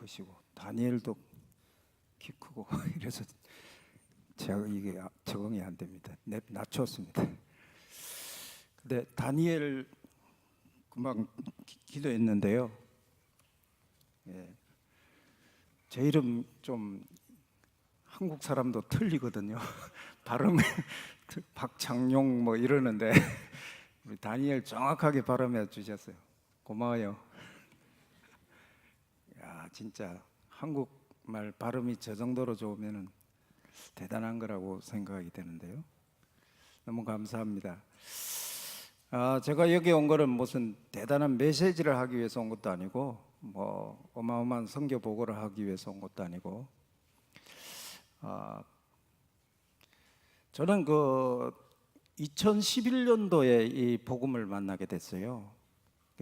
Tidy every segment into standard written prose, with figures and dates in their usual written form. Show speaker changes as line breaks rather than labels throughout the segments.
크시고 다니엘도 키 크고 이래서 제가 이게 적응이 안 됩니다. 낮췄습니다. 근데 다니엘 금방 기도했는데요. 예, 제 이름 좀 한국 사람도 틀리거든요. 발음이 박창용 뭐 이러는데 우리 다니엘 정확하게 발음해 주셨어요. 고마워요. 야, 진짜 한국말 발음이 저 정도로 좋으면은 대단한 거라고 생각이 되는데요. 너무 감사합니다. 제가 여기 온 거는 무슨 대단한 메시지를 하기 위해서 온 것도 아니고 뭐 어마어마한 선교 보고를 하기 위해서 온 것도 아니고 저는 그 2011년도에 이 복음을 만나게 됐어요.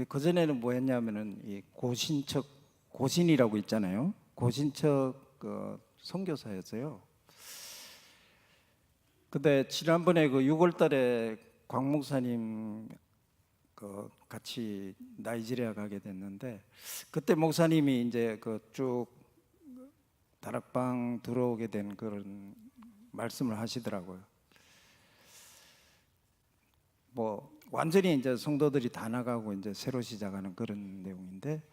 그 전에는 뭐 했냐면은 이 고신이라고 있잖아요. 고신척 그 선교사였어요. 근데 지난번에 그 6월달에 광 목사님 그 같이 나이지리아 가게 됐는데 그때 목사님이 이제 그 쭉 다락방 들어오게 된 그런 말씀을 하시더라고요. 뭐 완전히 이제 성도들이 다 나가고 이제 새로 시작하는 그런 내용인데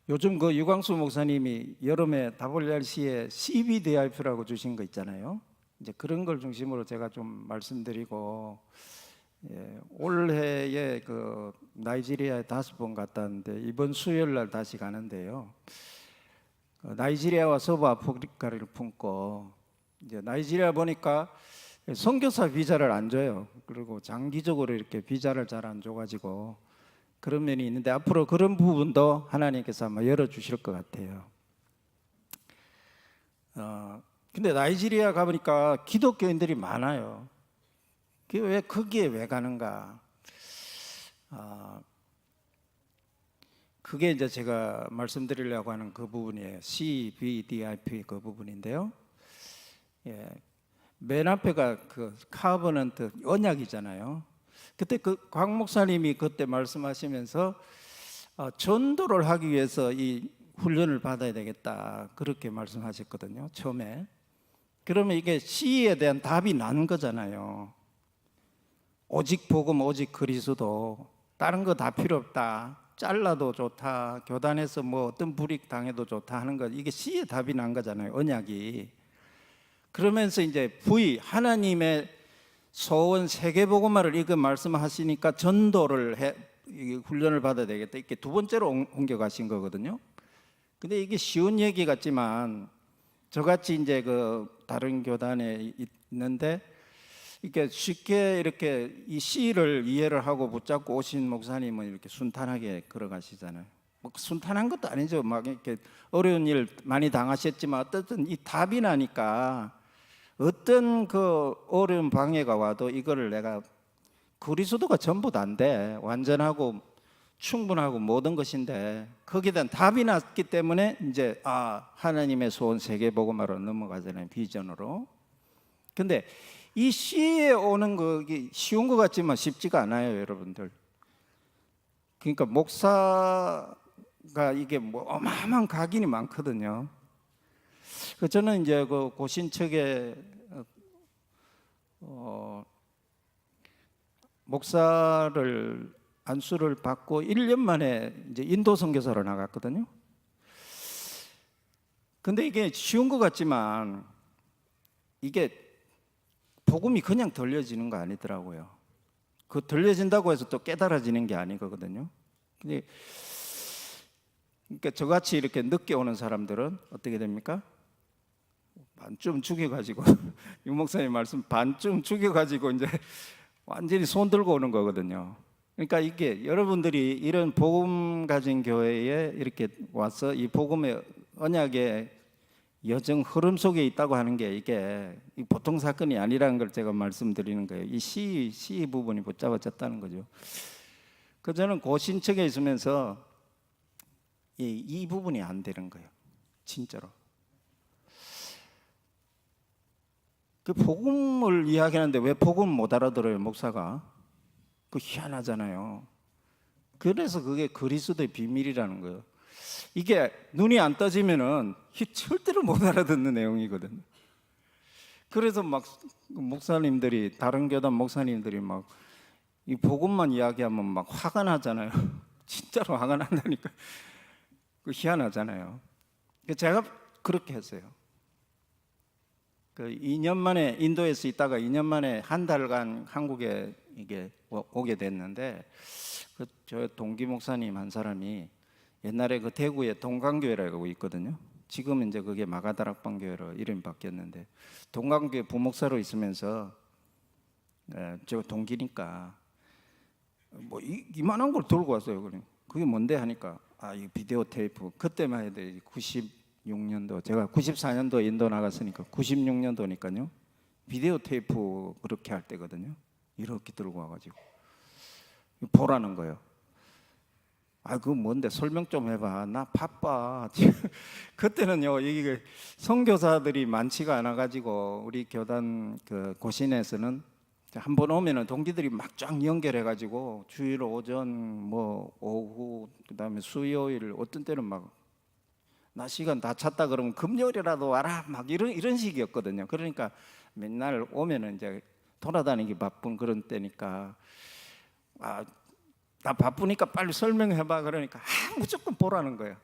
요즘 그 유광수 목사님이 여름에 WRC에 CBDIP라고 주신 거 있잖아요. 이제 그런 걸 중심으로 제가 좀 말씀드리고 올해에 그 나이지리아에 5번 갔다 왔는데 이번 수요일 날 다시 가는데요. 나이지리아와 서부 아프리카를 품고 이제 나이지리아 보니까 선교사 비자를 안 줘요. 그리고 장기적으로 이렇게 비자를 잘 안 줘가지고 그런 면이 있는데 앞으로 그런 부분도 하나님께서 아마 열어주실 것 같아요. 근데 나이지리아 가보니까 기독교인들이 많아요. 왜 거기에 왜 가는가? 그게 이제 제가 말씀드리려고 하는 그 부분이에요. CBDIP 그 부분인데요. 맨 앞에가 그 카버넌트 언약이잖아요. 그때 그 광 목사님이 그때 말씀하시면서 전도를 하기 위해서 이 훈련을 받아야 되겠다 그렇게 말씀하셨거든요. 처음에. 그러면 이게 C에 대한 답이 난 거잖아요. 오직 복음 오직 그리스도 다른 거 다 필요 없다. 잘라도 좋다. 교단에서 뭐 어떤 불이익 당해도 좋다 하는 거 이게 C에 답이 난 거잖아요. 언약이. 그러면서 이제 V 하나님의 소원 세계복음화를 이거 말씀하시니까 전도를 훈련을 받아야 되겠다. 이렇게 두 번째로 옮겨가신 거거든요. 근데 이게 쉬운 얘기 같지만 저같이 이제 그 다른 교단에 있는데 이렇게 쉽게 이렇게 이 C를 이해를 하고 붙잡고 오신 목사님은 이렇게 순탄하게 걸어가시잖아요. 뭐 순탄한 것도 아니죠. 막 이렇게 어려운 일 많이 당하셨지만 어쨌든 이 답이 나니까 어떤 그 어려운 방해가 와도 이거를 내가 그리스도가 전부 다인데 완전하고 충분하고 모든 것인데 거기에 대한 답이 났기 때문에 이제 하나님의 소원 세계복음화로 넘어가잖아요. 비전으로. 근데 이 C에 오는 거 쉬운 것 같지만 쉽지가 않아요, 여러분들. 그러니까 목사가 이게 뭐 어마어마한 각인이 많거든요. 저는 이제 그 고신척에 목사를 안수를 받고 1년 만에 이제 인도 선교사로 나갔거든요. 근데 이게 쉬운 것 같지만 이게 복음이 그냥 들려지는 거 아니더라고요. 그 들려진다고 해서 또 깨달아지는 게 아니거든요. 근데 그러니까 저같이 이렇게 늦게 오는 사람들은 어떻게 됩니까? 반쯤 죽여가지고 유 목사님 말씀 반쯤 죽여가지고 이제 완전히 손 들고 오는 거거든요. 그러니까 이게 여러분들이 이런 복음 가진 교회에 이렇게 와서 이 복음의 언약의 여정 흐름 속에 있다고 하는 게 이게 보통 사건이 아니라는 걸 제가 말씀드리는 거예요. 이 C 부분이 붙잡아졌다는 거죠. 저는 고신척에 있으면서 이 부분이 안 되는 거예요. 진짜로. 그 복음을 이야기하는데 왜 복음 못 알아들어요, 목사가? 그 희한하잖아요. 그래서 그게 그리스도의 비밀이라는 거예요. 이게 눈이 안 떠지면은 절대로 못 알아듣는 내용이거든요. 그래서 막 목사님들이, 다른 교단 목사님들이 막 이 복음만 이야기하면 막 화가 나잖아요. 진짜로 화가 난다니까. 그 희한하잖아요. 제가 그렇게 했어요. 그 2년 만에 인도에서 있다가 2년 만에 한 달간 한국에 이게 오게 됐는데, 그 저 동기 목사님 한 사람이 옛날에 그 대구에 동강교회라고 있거든요. 지금 이제 그게 마가다락방교회로 이름이 바뀌었는데, 동강교회 부목사로 있으면서 저 동기니까 뭐 이만한 걸 들고 왔어요. 그게 뭔데 하니까 이 비디오 테이프. 그때만 해도 96년도, 제가 94년도 인도 나갔으니까 96년도니까요. 비디오 테이프 그렇게 할 때거든요. 이렇게 들고 와가지고 보라는 거예요. 그거 뭔데 설명 좀 해봐. 나 바빠. 그때는요, 이게 선교사들이 많지가 않아가지고 우리 교단 그 고신에서는 한 번 오면은 동기들이 막 쫙 연결해가지고 주일 오전, 뭐 오후, 그다음에 수요일, 어떤 때는 막 나 시간 다 찼다 그러면 금요일이라도 와라, 막 이런 식이었거든요. 그러니까 맨날 오면은 이제 돌아다니기 바쁜 그런 때니까 나 바쁘니까 빨리 설명해봐. 그러니까 무조건 보라는 거예요.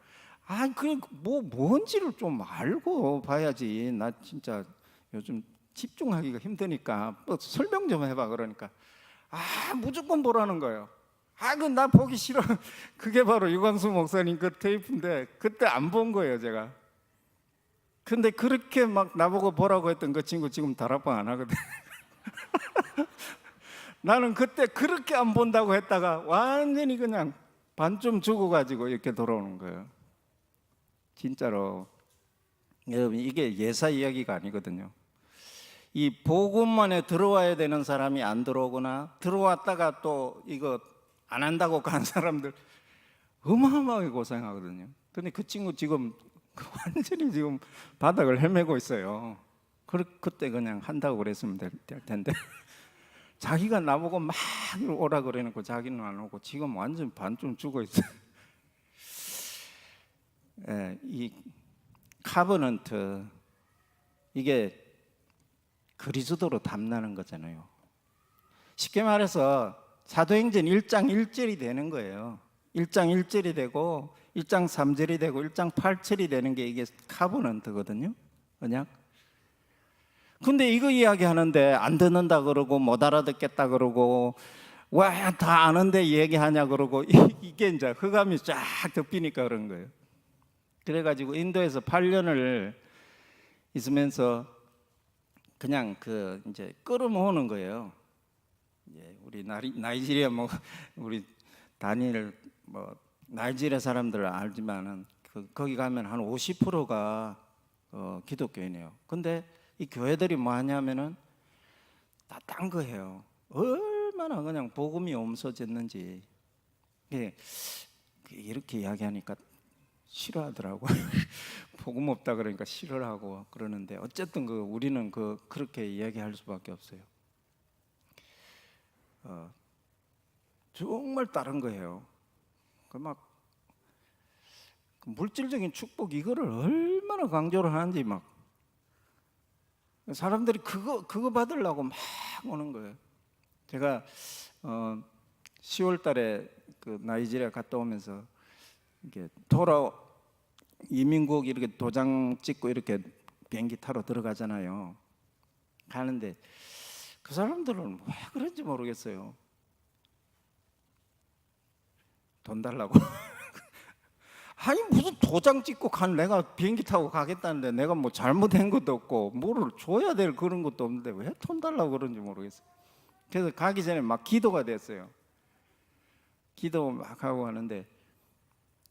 그 뭐 뭔지를 좀 알고 봐야지. 나 진짜 요즘 집중하기가 힘드니까 뭐 설명 좀 해봐. 그러니까 무조건 보라는 거예요. 그 나 보기 싫어. 그게 바로 유광수 목사님 그 테이프인데 그때 안 본 거예요, 제가. 근데 그렇게 막 나보고 보라고 했던 그 친구 지금 다락방 안 하거든. 나는 그때 그렇게 안 본다고 했다가 완전히 그냥 반쯤 죽어가지고 이렇게 돌아오는 거예요. 진짜로. 여러분, 이게 예사 이야기가 아니거든요. 이 복음만에 들어와야 되는 사람이 안 들어오거나 들어왔다가 또 이거 안 한다고 간 사람들 어마어마하게 고생하거든요. 근데 그 친구 지금 완전히 지금 바닥을 헤매고 있어요. 그때 그냥 한다고 그랬으면 될 텐데 자기가 나보고 막 오라 그래놓고 자기는 안 오고 지금 완전 반쯤 죽어 있어요. 이 카버넌트, 이게 그리스도로 담나는 거잖아요. 쉽게 말해서 사도행전 1장 1절이 되는 거예요. 1장 1절이 되고 1장 3절이 되고 1장 8절이 되는 게 이게 카버넌트거든요. 언약. 근데 이거 이야기하는데 안 듣는다 그러고 못 알아듣겠다 그러고 왜 다 아는데 얘기하냐 그러고 이게 이제 흑암이 쫙 덮이니까 그런 거예요. 그래가지고 인도에서 8년을 있으면서 그냥 그 이제 끌어모으는 거예요. 우리 나이지리아 뭐 우리 다니엘 뭐 나이지리아 사람들 알지만은 거기 가면 한 50%가 기독교인이에요. 근데 이 교회들이 뭐 하냐면은 다 딴 거예요. 얼마나 그냥 복음이 없어졌는지. 이렇게 이야기하니까 싫어하더라고. 복음 없다 그러니까 싫어를 하고 그러는데 어쨌든 우리는 그렇게 이야기할 수밖에 없어요. 정말 다른 거예요. 막 물질적인 축복 이거를 얼마나 강조를 하는지 막 사람들이 그거 받으려고 막 오는 거예요. 제가 10월 달에 그 나이지리아 갔다 오면서 이게 이민국 이렇게 도장 찍고 이렇게 비행기 타러 들어가잖아요. 가는데 그 사람들은 왜 그런지 모르겠어요. 돈 달라고. 무슨 도장 찍고 내가 비행기 타고 가겠다는데 내가 뭐 잘못한 것도 없고 뭐를 줘야 될 그런 것도 없는데 왜 돈 달라고 그런지 모르겠어요. 그래서 가기 전에 막 기도가 됐어요. 기도 막 하고 하는데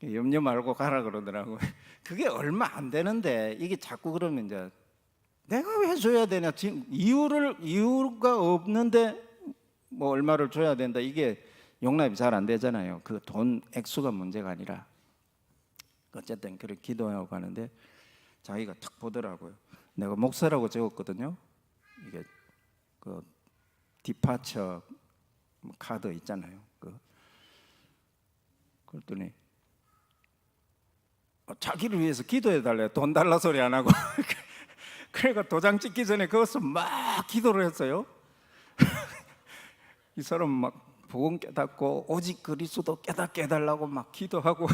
염려 말고 가라 그러더라고요. 그게 얼마 안 되는데 이게 자꾸 그러면 이제 내가 왜 줘야 되냐, 지금 이유가 없는데 뭐 얼마를 줘야 된다, 이게 용납이 잘 안 되잖아요. 그 돈 액수가 문제가 아니라. 어쨌든 그렇게 기도하고 가는데 자기가 탁 보더라고요. 내가 목사라고 적었거든요. 이게 그 디파처 카드 있잖아요. 그랬더니 자기를 위해서 기도해 달래. 돈 달라 소리 안 하고. 그러니까 도장 찍기 전에 그것을 막 기도를 했어요. 이 사람 막 복음 깨닫고 오직 그리스도 깨닫게 해달라고 막 기도하고.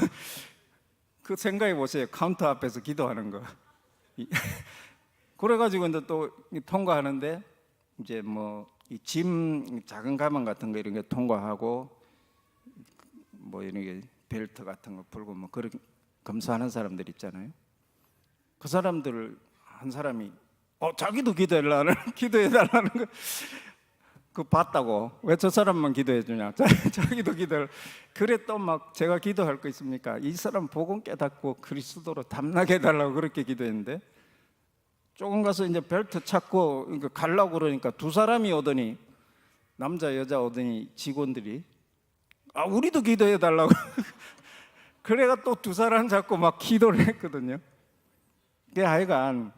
그 생각해 보세요. 카운터 앞에서 기도하는 거. 그래가지고 이제 또 통과하는데 이제 뭐 이 짐 작은 가방 같은 거 이런 게 통과하고 뭐 이런 게 벨트 같은 거 풀고 뭐 그런 검사하는 사람들 있잖아요. 그 사람들 한 사람이 자기도 기도해달라는 거 그 봤다고. 왜 저 사람만 기도해 주냐? 자기도 기도를. 그래 또 막 제가 기도할 거 있습니까? 이 사람 복음 깨닫고 그리스도로 담나게 해달라고 그렇게 기도했는데 조금 가서 이제 벨트 찾고 가려고 그러니까 두 사람이 오더니 남자 여자 오더니 직원들이 우리도 기도해 달라고. 그래가 또 두 사람 잡고 막 기도를 했거든요. 그 하여간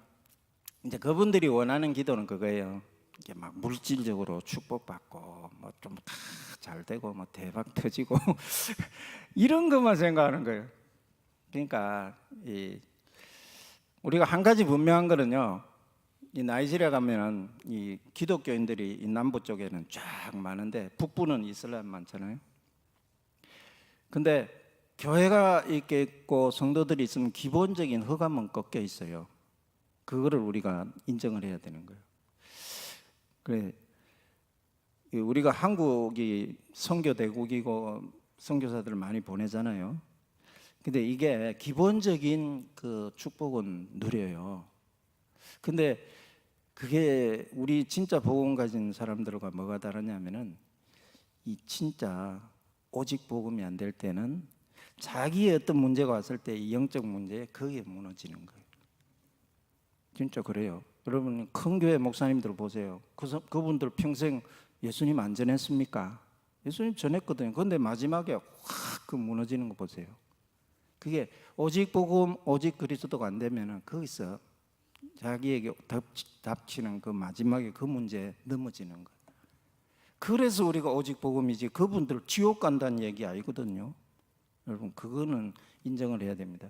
이제 그분들이 원하는 기도는 그거예요. 이게 막 물질적으로 축복받고 뭐 좀 다 잘 되고 뭐 대박 터지고 이런 것만 생각하는 거예요. 그러니까 우리가 한 가지 분명한 거는요. 이 나이지리아 가면은 이 기독교인들이 이 남부 쪽에는 쫙 많은데 북부는 이슬람 많잖아요. 근데 교회가 있겠고 성도들이 있으면 기본적인 허감은 꺾여 있어요. 그거를 우리가 인정을 해야 되는 거예요. 그래, 우리가 한국이 선교 대국이고 선교사들을 많이 보내잖아요. 근데 이게 기본적인 그 축복은 누려요. 근데 그게 우리 진짜 복음 가진 사람들과 뭐가 다르냐면은 이 진짜 오직 복음이 안 될 때는 자기의 어떤 문제가 왔을 때 이 영적 문제에 거기에 무너지는 거예요. 진짜 그래요. 여러분 큰 교회 목사님들 보세요. 그분들 평생 예수님 안 전했습니까? 예수님 전했거든요. 그런데 마지막에 확 그 무너지는 거 보세요. 그게 오직 복음, 오직 그리스도가 안 되면은 거기서 자기에게 닥치는 그 마지막에 그 문제에 넘어지는 거예요. 그래서 우리가 오직 복음이지 그분들 지옥 간다는 얘기 아니거든요. 여러분 그거는 인정을 해야 됩니다.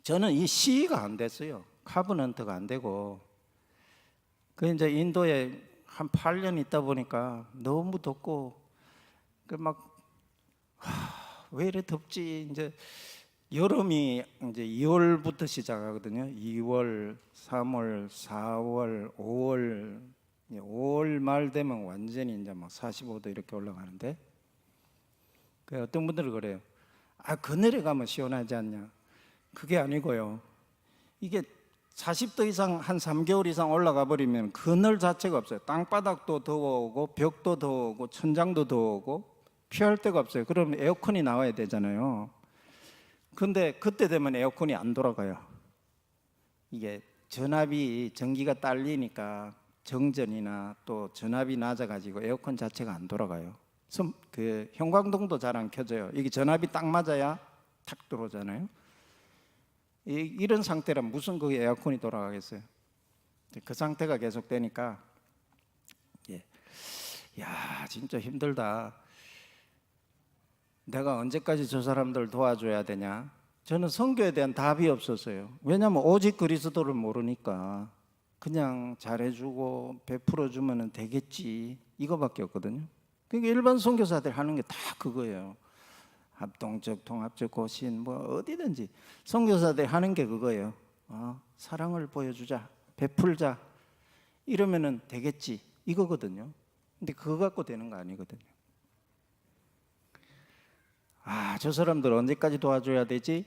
저는 이 시가 안 됐어요. 카버넌트가 안 되고 그 이제 인도에 한 8년 있다 보니까 너무 덥고 그 막 왜 이래 덥지? 이제 여름이 이제 2월부터 시작하거든요. 2월, 3월, 4월, 5월, 5월 말 되면 완전히 이제 막 45도 이렇게 올라가는데, 그 어떤 분들은 그래요. 그늘에 가면 시원하지 않냐? 그게 아니고요. 이게 40도 이상 한 3개월 이상 올라가 버리면 그늘 자체가 없어요. 땅바닥도 더워오고 벽도 더워오고 천장도 더워오고 피할 데가 없어요. 그러면 에어컨이 나와야 되잖아요. 근데 그때 되면 에어컨이 안 돌아가요. 이게 전압이 전기가 딸리니까 정전이나 또 전압이 낮아가지고 에어컨 자체가 안 돌아가요. 그 형광등도 잘 안 켜져요. 이게 전압이 딱 맞아야 탁 들어오잖아요. 이런 상태라면 무슨 그 에어컨이 돌아가겠어요. 그 상태가 계속되니까 야 진짜 힘들다. 내가 언제까지 저 사람들 도와줘야 되냐? 저는 선교에 대한 답이 없었어요. 왜냐하면 오직 그리스도를 모르니까 그냥 잘해주고 베풀어주면 되겠지 이거밖에 없거든요. 그러니까 일반 선교사들 하는 게 다 그거예요. 합동적, 통합적, 고신 뭐 어디든지 선교사들 하는 게 그거예요. 사랑을 보여주자, 베풀자 이러면은 되겠지 이거거든요. 근데 그거 갖고 되는 거 아니거든요. 저 사람들 언제까지 도와줘야 되지?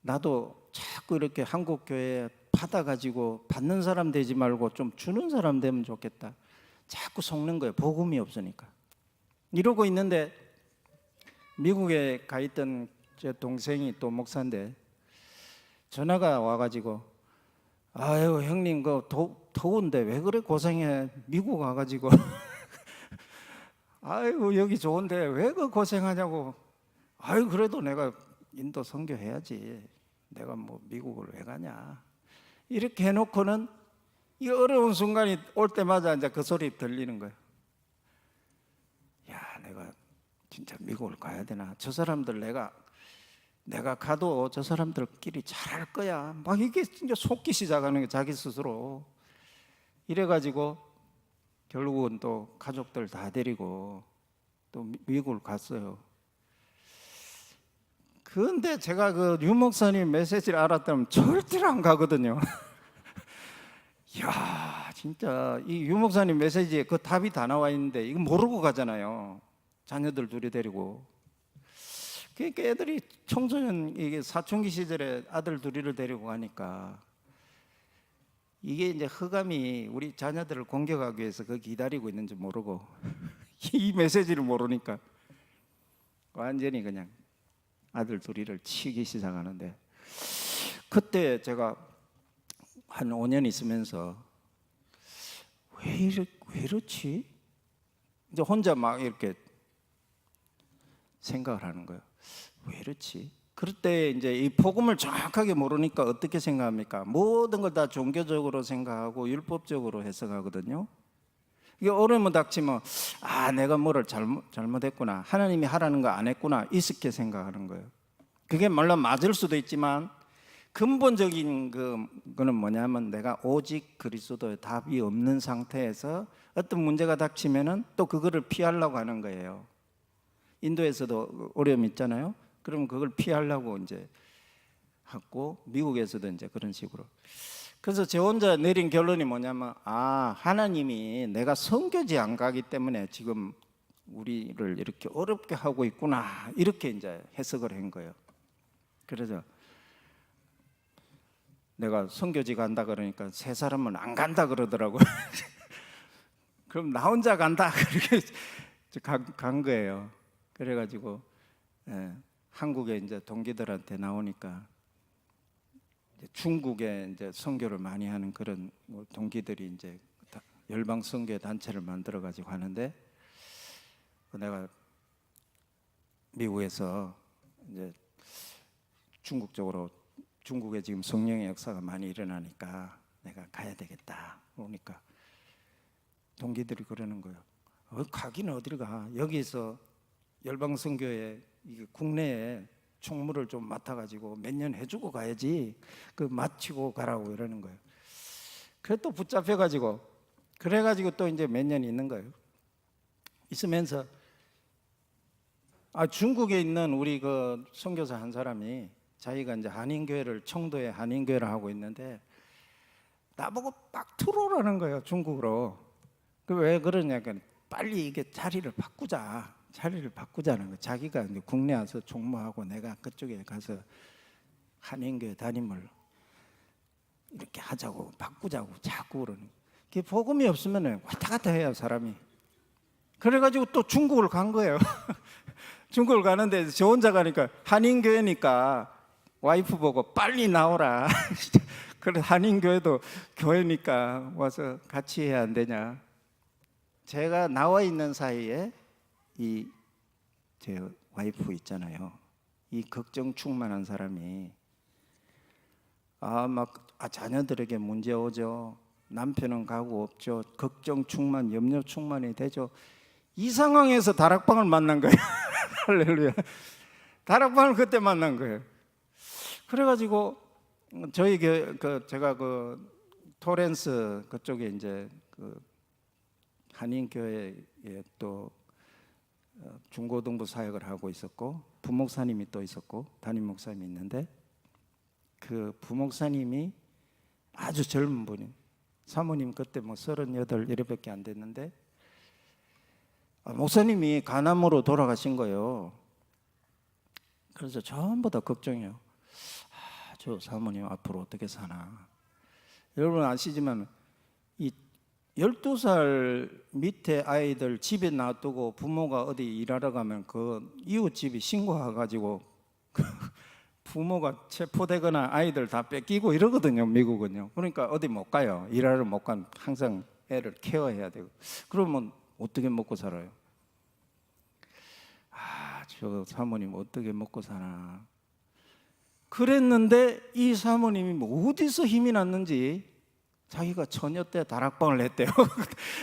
나도 자꾸 이렇게 한국 교회에 받아가지고 받는 사람 되지 말고 좀 주는 사람 되면 좋겠다. 자꾸 속는 거예요. 복음이 없으니까. 이러고 있는데 미국에 가 있던 제 동생이 또 목사인데 전화가 와가지고 아유 형님 그 더운데 왜 그래 고생해 미국 와가지고 아이고 여기 좋은데 왜 그 고생하냐고. 아유 그래도 내가 인도 선교해야지. 내가 뭐 미국을 왜 가냐. 이렇게 해놓고는 이 어려운 순간이 올 때마다 이제 그 소리 들리는 거예요. 야 내가 진짜 미국을 가야 되나? 저 사람들 내가 가도 저 사람들끼리 잘할 거야. 막 이게 진짜 속기 시작하는 게 자기 스스로. 이래가지고 결국은 또 가족들 다 데리고 또 미국을 갔어요. 그런데 제가 그 유 목사님 메시지를 알았다면 절대로 안 가거든요. 이야, 진짜 이 유 목사님 메시지에 그 답이 다 나와 있는데 이거 모르고 가잖아요. 자녀들 둘이 데리고. 그러니까 애들이 청소년, 이게 사춘기 시절에 아들 둘이를 데리고 가니까 이게 이제 흑암이 우리 자녀들을 공격하기 위해서 그 기다리고 있는지 모르고 이 메시지를 모르니까 완전히 그냥 아들 둘이를 치기 시작하는데, 그때 제가 한 5년 있으면서 왜 이렇지? 이제 혼자 막 이렇게 생각을 하는 거예요. 왜 이렇지? 그럴 때 이제 이 복음을 정확하게 모르니까 어떻게 생각합니까? 모든 걸 다 종교적으로 생각하고 율법적으로 해석하거든요. 이게 어려움을 닥치면 내가 뭐를 잘못했구나, 하나님이 하라는 거 안 했구나, 이렇게 생각하는 거예요. 그게 물론 맞을 수도 있지만 근본적인 그거는 뭐냐면 내가 오직 그리스도의 답이 없는 상태에서 어떤 문제가 닥치면은 또 그거를 피하려고 하는 거예요. 인도에서도 어려움이 있잖아요. 그럼 그걸 피하려고 이제 하고, 미국에서도 이제 그런 식으로. 그래서 저 혼자 내린 결론이 뭐냐면 하나님이 내가 선교지 안 가기 때문에 지금 우리를 이렇게 어렵게 하고 있구나, 이렇게 이제 해석을 한 거예요. 그래서 내가 선교지 간다 그러니까 세 사람은 안 간다 그러더라고요. 그럼 나 혼자 간다, 그렇게 간 거예요. 그래가지고 한국에 이제 동기들한테 나오니까 중국에 이제 선교를 많이 하는 그런 동기들이 이제 열방 선교 단체를 만들어 가지고 하는데, 내가 미국에서 이제 중국에 지금 성령의 역사가 많이 일어나니까 내가 가야 되겠다. 그러니까 동기들이 그러는 거예요. 가기는 어디를 가? 여기서 열방 선교에 국내에 총무를 좀 맡아가지고 몇 년 해주고 가야지, 그 마치고 가라고 이러는 거예요. 그래 또 붙잡혀가지고, 그래가지고 또 이제 몇 년 있는 거예요. 있으면서 중국에 있는 우리 그 선교사 한 사람이 자기가 이제 한인교회를, 청도에 한인교회를 하고 있는데 나보고 막 들어오라는 거예요, 중국으로. 그 왜 그러냐니까 빨리 이게 자리를 바꾸자는 거예요. 자기가 이제 국내 와서 총무하고 내가 그쪽에 가서 한인교회 담임을 이렇게 하자고, 바꾸자고 자꾸 그러는 거예요. 그게 복음이 없으면 왔다 갔다 해요, 사람이. 그래가지고 또 중국을 간 거예요. 중국을 가는데 저 혼자 가니까 한인교회니까 와이프 보고 빨리 나오라. 그래, 한인교회도 교회니까 와서 같이 해야 안 되냐. 제가 나와 있는 사이에 이 제 와이프 있잖아요. 이 걱정 충만한 사람이 자녀들에게 문제 오죠. 남편은 가고 없죠. 걱정 충만, 염려 충만이 되죠. 이 상황에서 다락방을 만난 거예요. 할렐루야. 다락방을 그때 만난 거예요. 그래가지고 저희 제가 토렌스 그쪽에 이제 한인교회에 또 중고등부 사역을 하고 있었고, 부목사님이 또 있었고 담임 목사님이 있는데, 그 부목사님이 아주 젊은 분이, 사모님 그때 38 이래밖에 안 됐는데 목사님이 간암으로 돌아가신 거예요. 그래서 전부 다 걱정해요. 저 사모님 앞으로 어떻게 사나. 여러분 아시지만 이 12살 밑에 아이들 집에 놔두고 부모가 어디 일하러 가면 그 이웃집이 신고해가지고 부모가 체포되거나 아이들 다 뺏기고 이러거든요, 미국은요. 그러니까 어디 못 가요. 일하러 못 가면 항상 애를 케어해야 되고. 그러면 어떻게 먹고 살아요? 저 사모님 어떻게 먹고 사나. 그랬는데 이 사모님이 어디서 힘이 났는지 자기가 처녀 때 다락방을 했대요.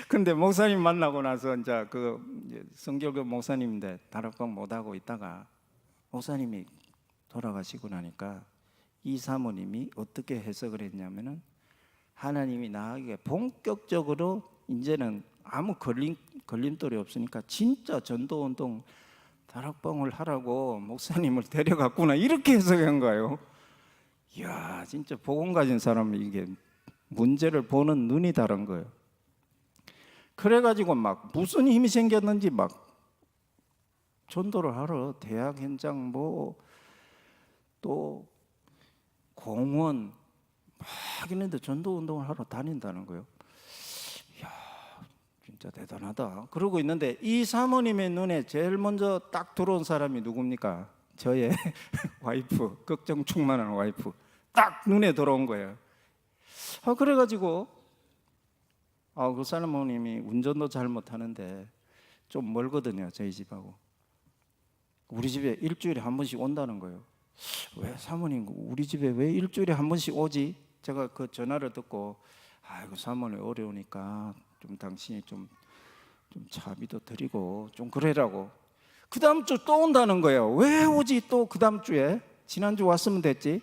근데 목사님 만나고 나서 이제 성결교 목사님인데 다락방 못 하고 있다가 목사님이 돌아가시고 나니까 이 사모님이 어떻게 해석을 했냐면은 하나님이 나에게 본격적으로 이제는 아무 걸림돌이 없으니까 진짜 전도운동 다락방을 하라고 목사님을 데려갔구나, 이렇게 해석한 거예요. 이야, 진짜 복음 가진 사람은 이게 문제를 보는 눈이 다른 거예요. 그래가지고 막 무슨 힘이 생겼는지 막 전도를 하러 대학 현장 뭐 또 공원 막 있는데 전도 운동을 하러 다닌다는 거예요. 이야, 진짜 대단하다. 그러고 있는데 이 사모님의 눈에 제일 먼저 딱 들어온 사람이 누굽니까? 저의 와이프, 걱정 충만한 와이프 딱 눈에 들어온 거예요. 그래가지고 그 사모님이 운전도 잘 못하는데 좀 멀거든요, 저희 집하고. 우리 집에 일주일에 한 번씩 온다는 거예요. 왜 사모님 우리 집에 왜 일주일에 한 번씩 오지? 제가 그 전화를 듣고 아이고 사모님 어려우니까 좀 당신이 좀 차비도 드리고 좀 그래라고. 그 다음 주 또 온다는 거예요. 왜 오지 또 그 다음 주에? 지난주 왔으면 됐지.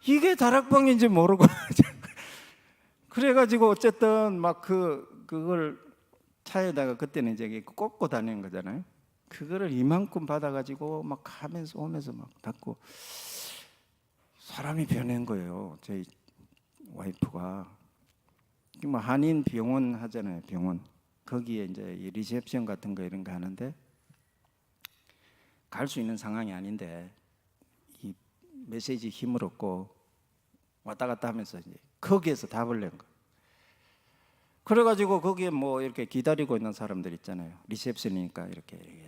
이게 다락방인지 모르고 그래가지고 어쨌든 막 그걸 차에다가 그때는 이제 꽂고 다니는 거잖아요. 그거를 이만큼 받아가지고 막 하면서 오면서 막 닫고 사람이 변한 거예요. 저희 와이프가 뭐 한인 병원 하잖아요. 병원 거기에 이제 리셉션 같은 거 이런 거 하는데 갈 수 있는 상황이 아닌데 이 메시지 힘을 얻고 왔다 갔다 하면서 이제 거기에서 답을 낸 거예요. 그래가지고 거기에 뭐 이렇게 기다리고 있는 사람들 있잖아요. 리셉션이니까 이렇게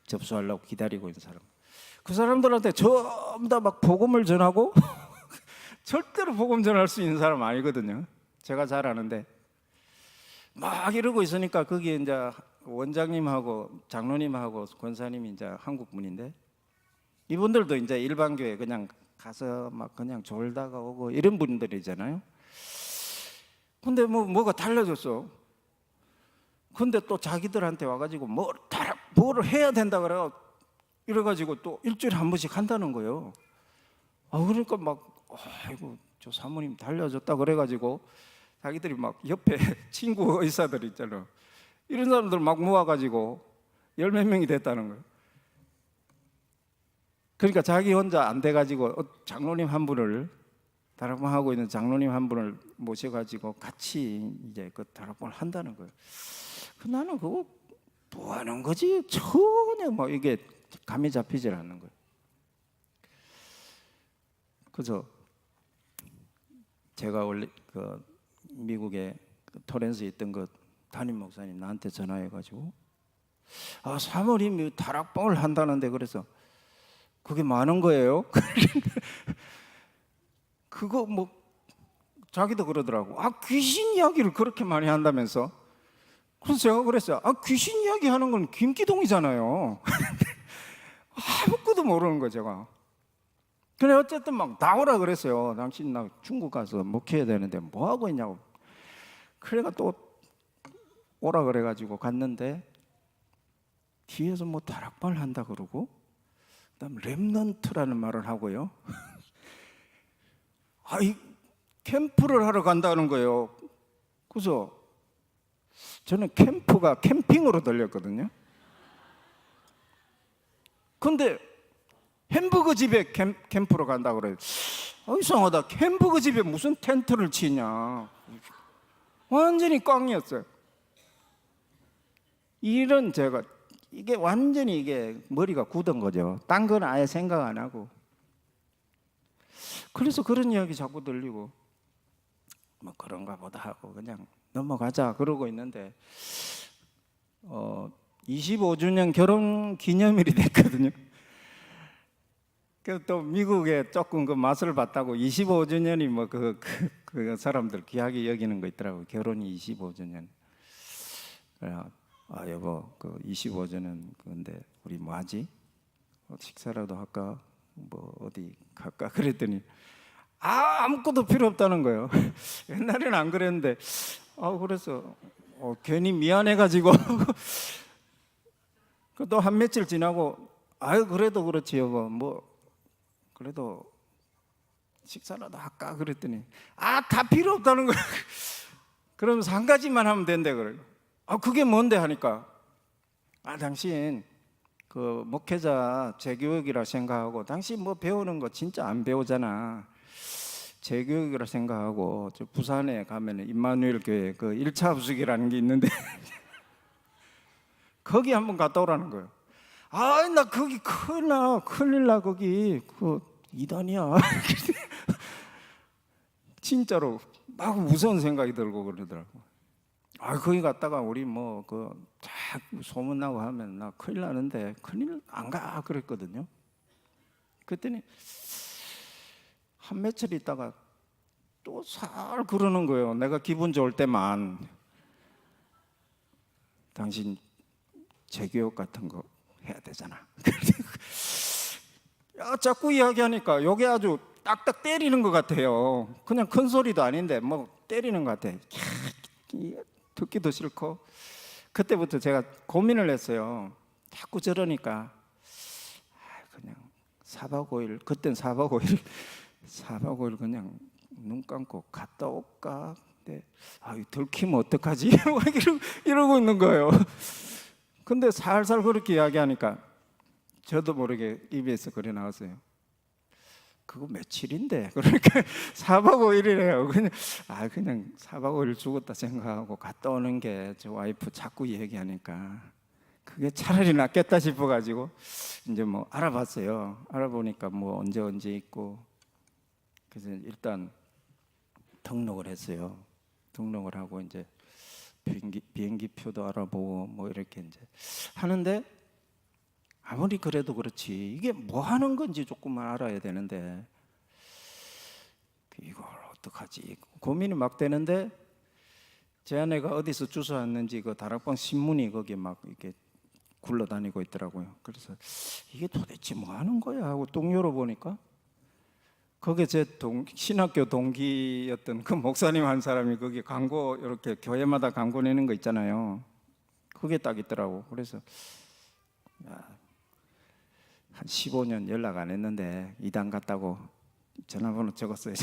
접수하려고 기다리고 있는 사람. 그 사람들한테 전부 다 막 복음을 전하고 절대로 복음 전할 수 있는 사람 아니거든요. 제가 잘 아는데 막 이러고 있으니까 거기에 이제 원장님하고 장로님하고 권사님이 이제 한국 분인데 이분들도 이제 일반 교회 그냥 가서 막 그냥 졸다가 오고 이런 분들이잖아요. 근데 뭐가 달라졌어. 근데 또 자기들한테 와가지고 뭐를 해야 된다 그래요. 이래가지고 또 일주일에 한 번씩 한다는 거예요. 그러니까 막 아이고 저 사모님 달려졌다 그래가지고 자기들이 막 옆에 친구 의사들 있잖아. 이런 사람들 막 모아가지고 10몇 명이 됐다는 거예요. 그러니까 자기 혼자 안 돼가지고 장로님 한 분을 다락방 하고 있는 장로님 한 분을 모셔가지고 같이 이제 그 다락방을 한다는 거예요. 나는 그거 뭐 하는 거지? 전혀 뭐 이게 감이 잡히질 않는 거예요. 그래서 제가 원래 그 미국에 토렌스에 있던 그 담임 목사님 나한테 전화해가지고 사모님이 다락방을 한다는데 그래서 그게 많은 거예요? 그거 뭐 자기도 그러더라고. 귀신 이야기를 그렇게 많이 한다면서. 그래서 제가 그랬어요. 귀신 이야기 하는 건 김기동이잖아요. 아무것도 모르는 거 제가. 그래 어쨌든 막 나오라 그랬어요. 당신 나 중국 가서 목회해야 되는데 뭐 하고 있냐고. 그래가 또 오라 그래가지고 갔는데 뒤에서 뭐 다락방을 한다 그러고 그다음 렘넌트라는 말을 하고요. 이 캠프를 하러 간다는 거예요. 그래서 저는 캠프가 캠핑으로 들렸거든요. 근데 햄버거 집에 캠프로 간다고 그래요. 이상하다. 햄버거 집에 무슨 텐트를 치냐. 완전히 꽝이었어요. 제가 이게 완전히 이게 머리가 굳은 거죠. 딴 건 아예 생각 안 하고. 그래서 그런 이야기 자꾸 들리고 뭐 그런가 보다 하고 그냥 넘어가자 그러고 있는데 25주년 결혼 기념일이 됐거든요. 그래서 또 미국에 조금 그 맛을 봤다고 25주년이 뭐 그 사람들 귀하게 여기는 거 있더라고. 결혼이 25주년. 그래 여보 그 25주년 근데 우리 뭐 하지? 식사라도 할까? 뭐 어디 갈까? 그랬더니 아무것도 필요 없다는 거예요. 옛날에는 안 그랬는데 그래서 괜히 미안해가지고 또 한 며칠 지나고 그래도 그렇지 여보 뭐 그래도 식사라도 할까 그랬더니 다 필요 없다는 거예요. 그러면서 한 가지만 하면 된대 그래요. 그게 뭔데 하니까 당신 그 목회자 재교육이라 생각하고 당신 뭐 배우는 거 진짜 안 배우잖아. 재교육이라 생각하고 저 부산에 가면은 임마누엘 교회 그 1차 부숙이라는 게 있는데 거기 한번 갔다 오라는 거예요. 나 거기 큰일 나 거기 그 이단이야. 진짜로 막 무서운 생각이 들고 그러더라고. 거기 갔다가 우리 뭐 그 쫙 소문 나고 하면 나 큰일 나는데 큰일 안 가 그랬거든요. 그랬더니 한 며칠 있다가 또 살 그러는 거예요. 내가 기분 좋을 때만 당신 재교육 같은 거 해야 되잖아. 자꾸 이야기하니까 요게 아주 딱딱 때리는 것 같아요. 그냥 큰 소리도 아닌데 뭐 때리는 것 같아. 듣기도 싫고. 그때부터 제가 고민을 했어요. 자꾸 저러니까 그냥 4박 5일 그땐 4박 5일 그냥 눈 감고 갔다 올까. 근데 들키면 어떡하지? 이러고 있는 거예요. 근데 살살 그렇게 이야기하니까 저도 모르게 입에서 그래 나왔어요. 그거 며칠인데? 그러니까 4박 5일이래요. 그냥 4박 5일 죽었다 생각하고 갔다 오는 게 저 와이프 자꾸 얘기하니까 그게 차라리 낫겠다 싶어가지고 이제 뭐 알아봤어요. 알아보니까 뭐 언제 있고 그래서 일단 등록을 했어요. 등록을 하고 이제 비행기 표도 알아보고 뭐 이렇게 이제 하는데 아무리 그래도 그렇지 이게 뭐 하는 건지 조금만 알아야 되는데 이걸 어떡하지 고민이 막 되는데 제 아내가 어디서 주워왔는지 그 다락방 신문이 거기 막 이렇게 굴러다니고 있더라고요. 그래서 이게 도대체 뭐 하는 거야 하고 똥 열어보니까 거기에 제 신학교 동기였던 그 목사님 한 사람이 거기 광고 이렇게 교회마다 광고 내는 거 있잖아요. 그게 딱 있더라고. 그래서 한 15년 연락 안 했는데 이단 갔다고 전화번호 적었어요.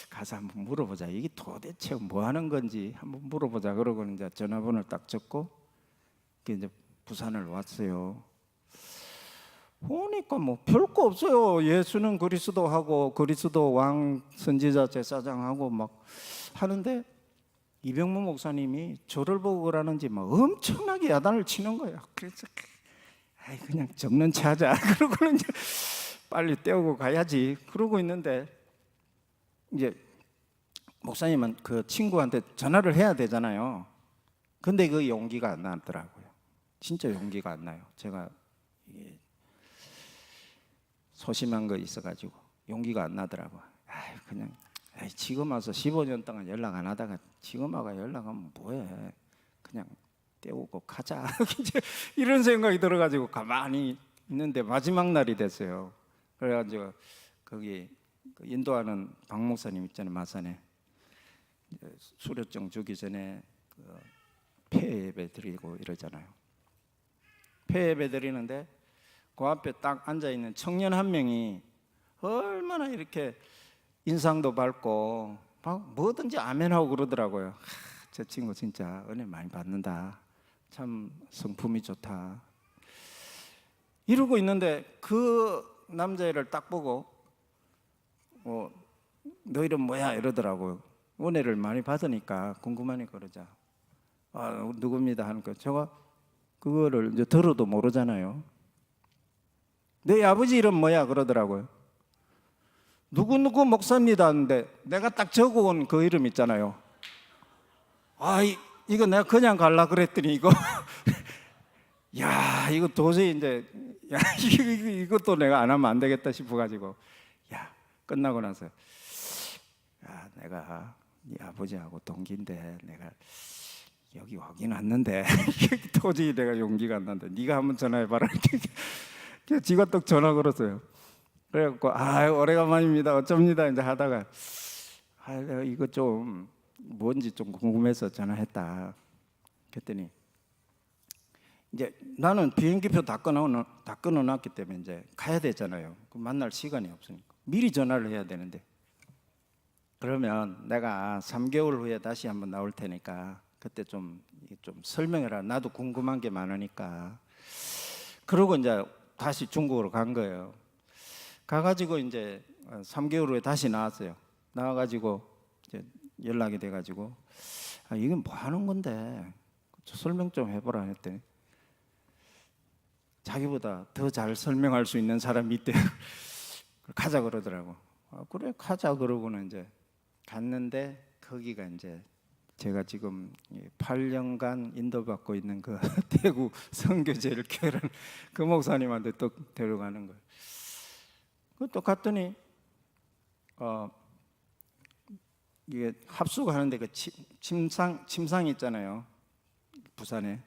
가서 한번 물어보자. 이게 도대체 뭐 하는 건지 한번 물어보자. 그러고 이제 전화번호를 딱 적고 이제 부산을 왔어요. 보니까 뭐 별거 없어요. 예수는 그리스도 하고 그리스도 왕 선지자 제사장하고 막 하는데 이병무 목사님이 저를 보고 그러는지 막 엄청나게 야단을 치는 거예요. 그래서 그냥 적는 체 하자. 그러고는 이제 빨리 떼우고 가야지. 그러고 있는데 이제 목사님은 그 친구한테 전화를 해야 되잖아요. 근데 그 용기가 안 나더라고요. 진짜 용기가 안 나요. 제가 이게 소심한 거 있어가지고 용기가 안 나더라고요. 그냥 지금 와서 15년 동안 연락 안 하다가 지금 와가 연락하면 뭐해. 그냥 떼우고 가자. 이런 생각이 들어가지고 가만히 있는데 마지막 날이 됐어요. 그래가지고 거기 인도하는 박 목사님 있잖아요. 마산에 수료증 주기 전에 폐 예배 드리고 이러잖아요. 폐 예배 드리는데 그 앞에 딱 앉아있는 청년 한 명이 얼마나 이렇게 인상도 밝고 막 뭐든지 아멘하고 그러더라고요. 저 친구 진짜 은혜 많이 받는다. 참 성품이 좋다. 이러고 있는데 그 남자애를 딱 보고 너 이름 뭐야 이러더라고요. 은혜를 많이 받으니까 궁금하니까 그러자. 누굽니다 하니까 제가 그거를 이제 들어도 모르잖아요. 내 아버지 이름 뭐야 그러더라고요. 누구누구 목사입니다 하는데 내가 딱 적어온 그 이름 있잖아요. 이거 내가 그냥 갈라 그랬더니 이거 야 이거 도저히 이제 이것도 내가 안 하면 안 되겠다 싶어가지고 끝나고 나서 내가 네 아버지하고 동기인데 내가 여기 오긴 왔는데 도저히 내가 용기가 안 난다. 네가 한번 전화해봐라. 지가 딱 전화 걸었어요. 그래갖고 오래간만입니다. 어쩝니다. 이제 하다가 내가 이거 좀 뭔지 좀 궁금해서 전화했다. 그랬더니 이제 나는 비행기표 다 끊어놨기 때문에 이제 가야 되잖아요. 만날 시간이 없으니까 미리 전화를 해야 되는데, 그러면 내가 3개월 후에 다시 한번 나올 테니까 그때 좀 설명해라. 나도 궁금한 게 많으니까. 그러고 이제 다시 중국으로 간 거예요. 가가지고 이제 3개월 후에 다시 나왔어요. 나와가지고 이제 연락이 돼가지고 이건 뭐 하는 건데 설명 좀 해보라 했더니 자기보다 더 잘 설명할 수 있는 사람이 있대. 가자 그러더라고. 그래 가자 그러고는 이제 갔는데, 거기가 이제 제가 지금 8년간 인도받고 있는 그 대구 선교제일교회를 그 목사님한테 또 데려가는 거예요. 또 갔더니 이게 합숙하는데 그 침상 있잖아요, 부산에.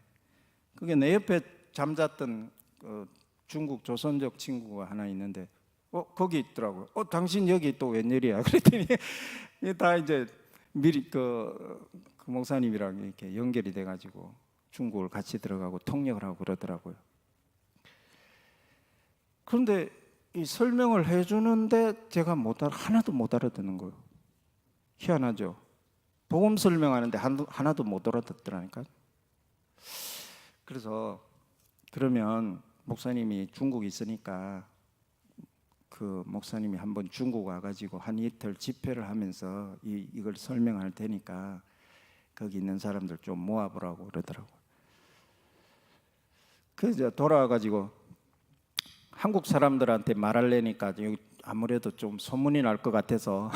그게 내 옆에 잠잤던 중국 조선족 친구가 하나 있는데 거기 있더라고요. 당신 여기 또 웬일이야? 그랬더니 다 이제 미리 그 목사님이랑 이렇게 연결이 돼가지고 중국을 같이 들어가고 통역을 하고 그러더라고요. 그런데 이 설명을 해주는데 제가 하나도 못 알아듣는 거예요. 희한하죠. 복음 설명하는데 하나도 못 알아듣더라니까. 그래서 그러면 목사님이 중국에 있으니까 그 목사님이 한번 중국 와가지고 한 이틀 집회를 하면서 이걸 설명할 테니까 거기 있는 사람들 좀 모아보라고 그러더라고요. 그래서 돌아와가지고 한국 사람들한테 말하려니까 아무래도 좀 소문이 날 것 같아서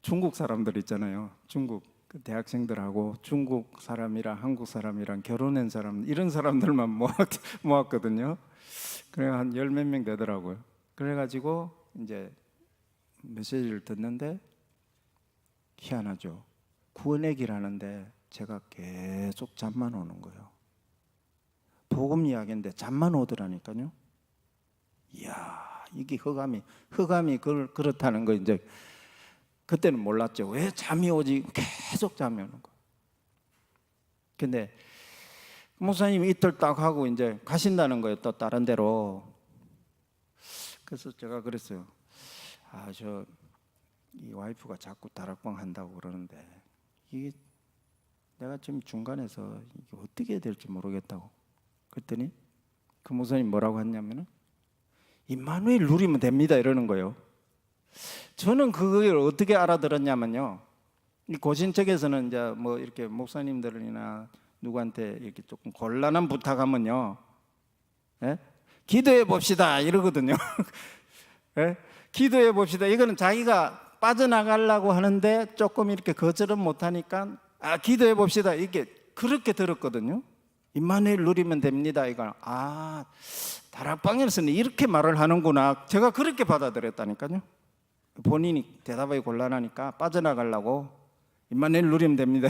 중국 사람들 있잖아요. 중국 그 대학생들하고 중국 사람이랑 한국 사람이랑 결혼한 사람, 이런 사람들만 모았거든요. 그래 한 열 몇 명 되더라고요. 그래가지고 이제 메시지를 듣는데 희한하죠. 구원 얘기를 하는데 제가 계속 잠만 오는 거예요. 복음 이야기인데 잠만 오더라니까요. 이야, 이게 흑암이 그렇다는 거 이제 그때는 몰랐죠. 왜 잠이 오지? 계속 잠이 오는 거. 근데 목사님이 이틀 딱 하고 이제 가신다는 거예요. 또 다른 데로. 그래서 제가 그랬어요. 이 와이프가 자꾸 다락방 한다고 그러는데 이게 내가 지금 중간에서 이게 어떻게 해야 될지 모르겠다고. 그랬더니 그 목사님 뭐라고 했냐면은 임마누엘 누리면 됩니다 이러는 거예요. 저는 그걸 어떻게 알아들었냐면요, 이 고신 측에서는 이제 뭐 이렇게 목사님들이나 누구한테 이렇게 조금 곤란한 부탁하면요, 예? 기도해 봅시다 이러거든요. 예? 기도해 봅시다. 이거는 자기가 빠져나가려고 하는데 조금 이렇게 거절은 못하니까 기도해 봅시다 이렇게 그렇게 들었거든요. 임마누엘 누리면 됩니다. 이거 다락방에서는 이렇게 말을 하는구나. 제가 그렇게 받아들였다니까요. 본인이 대답하기 곤란하니까 빠져나가려고 임마누엘 누리면 됩니다.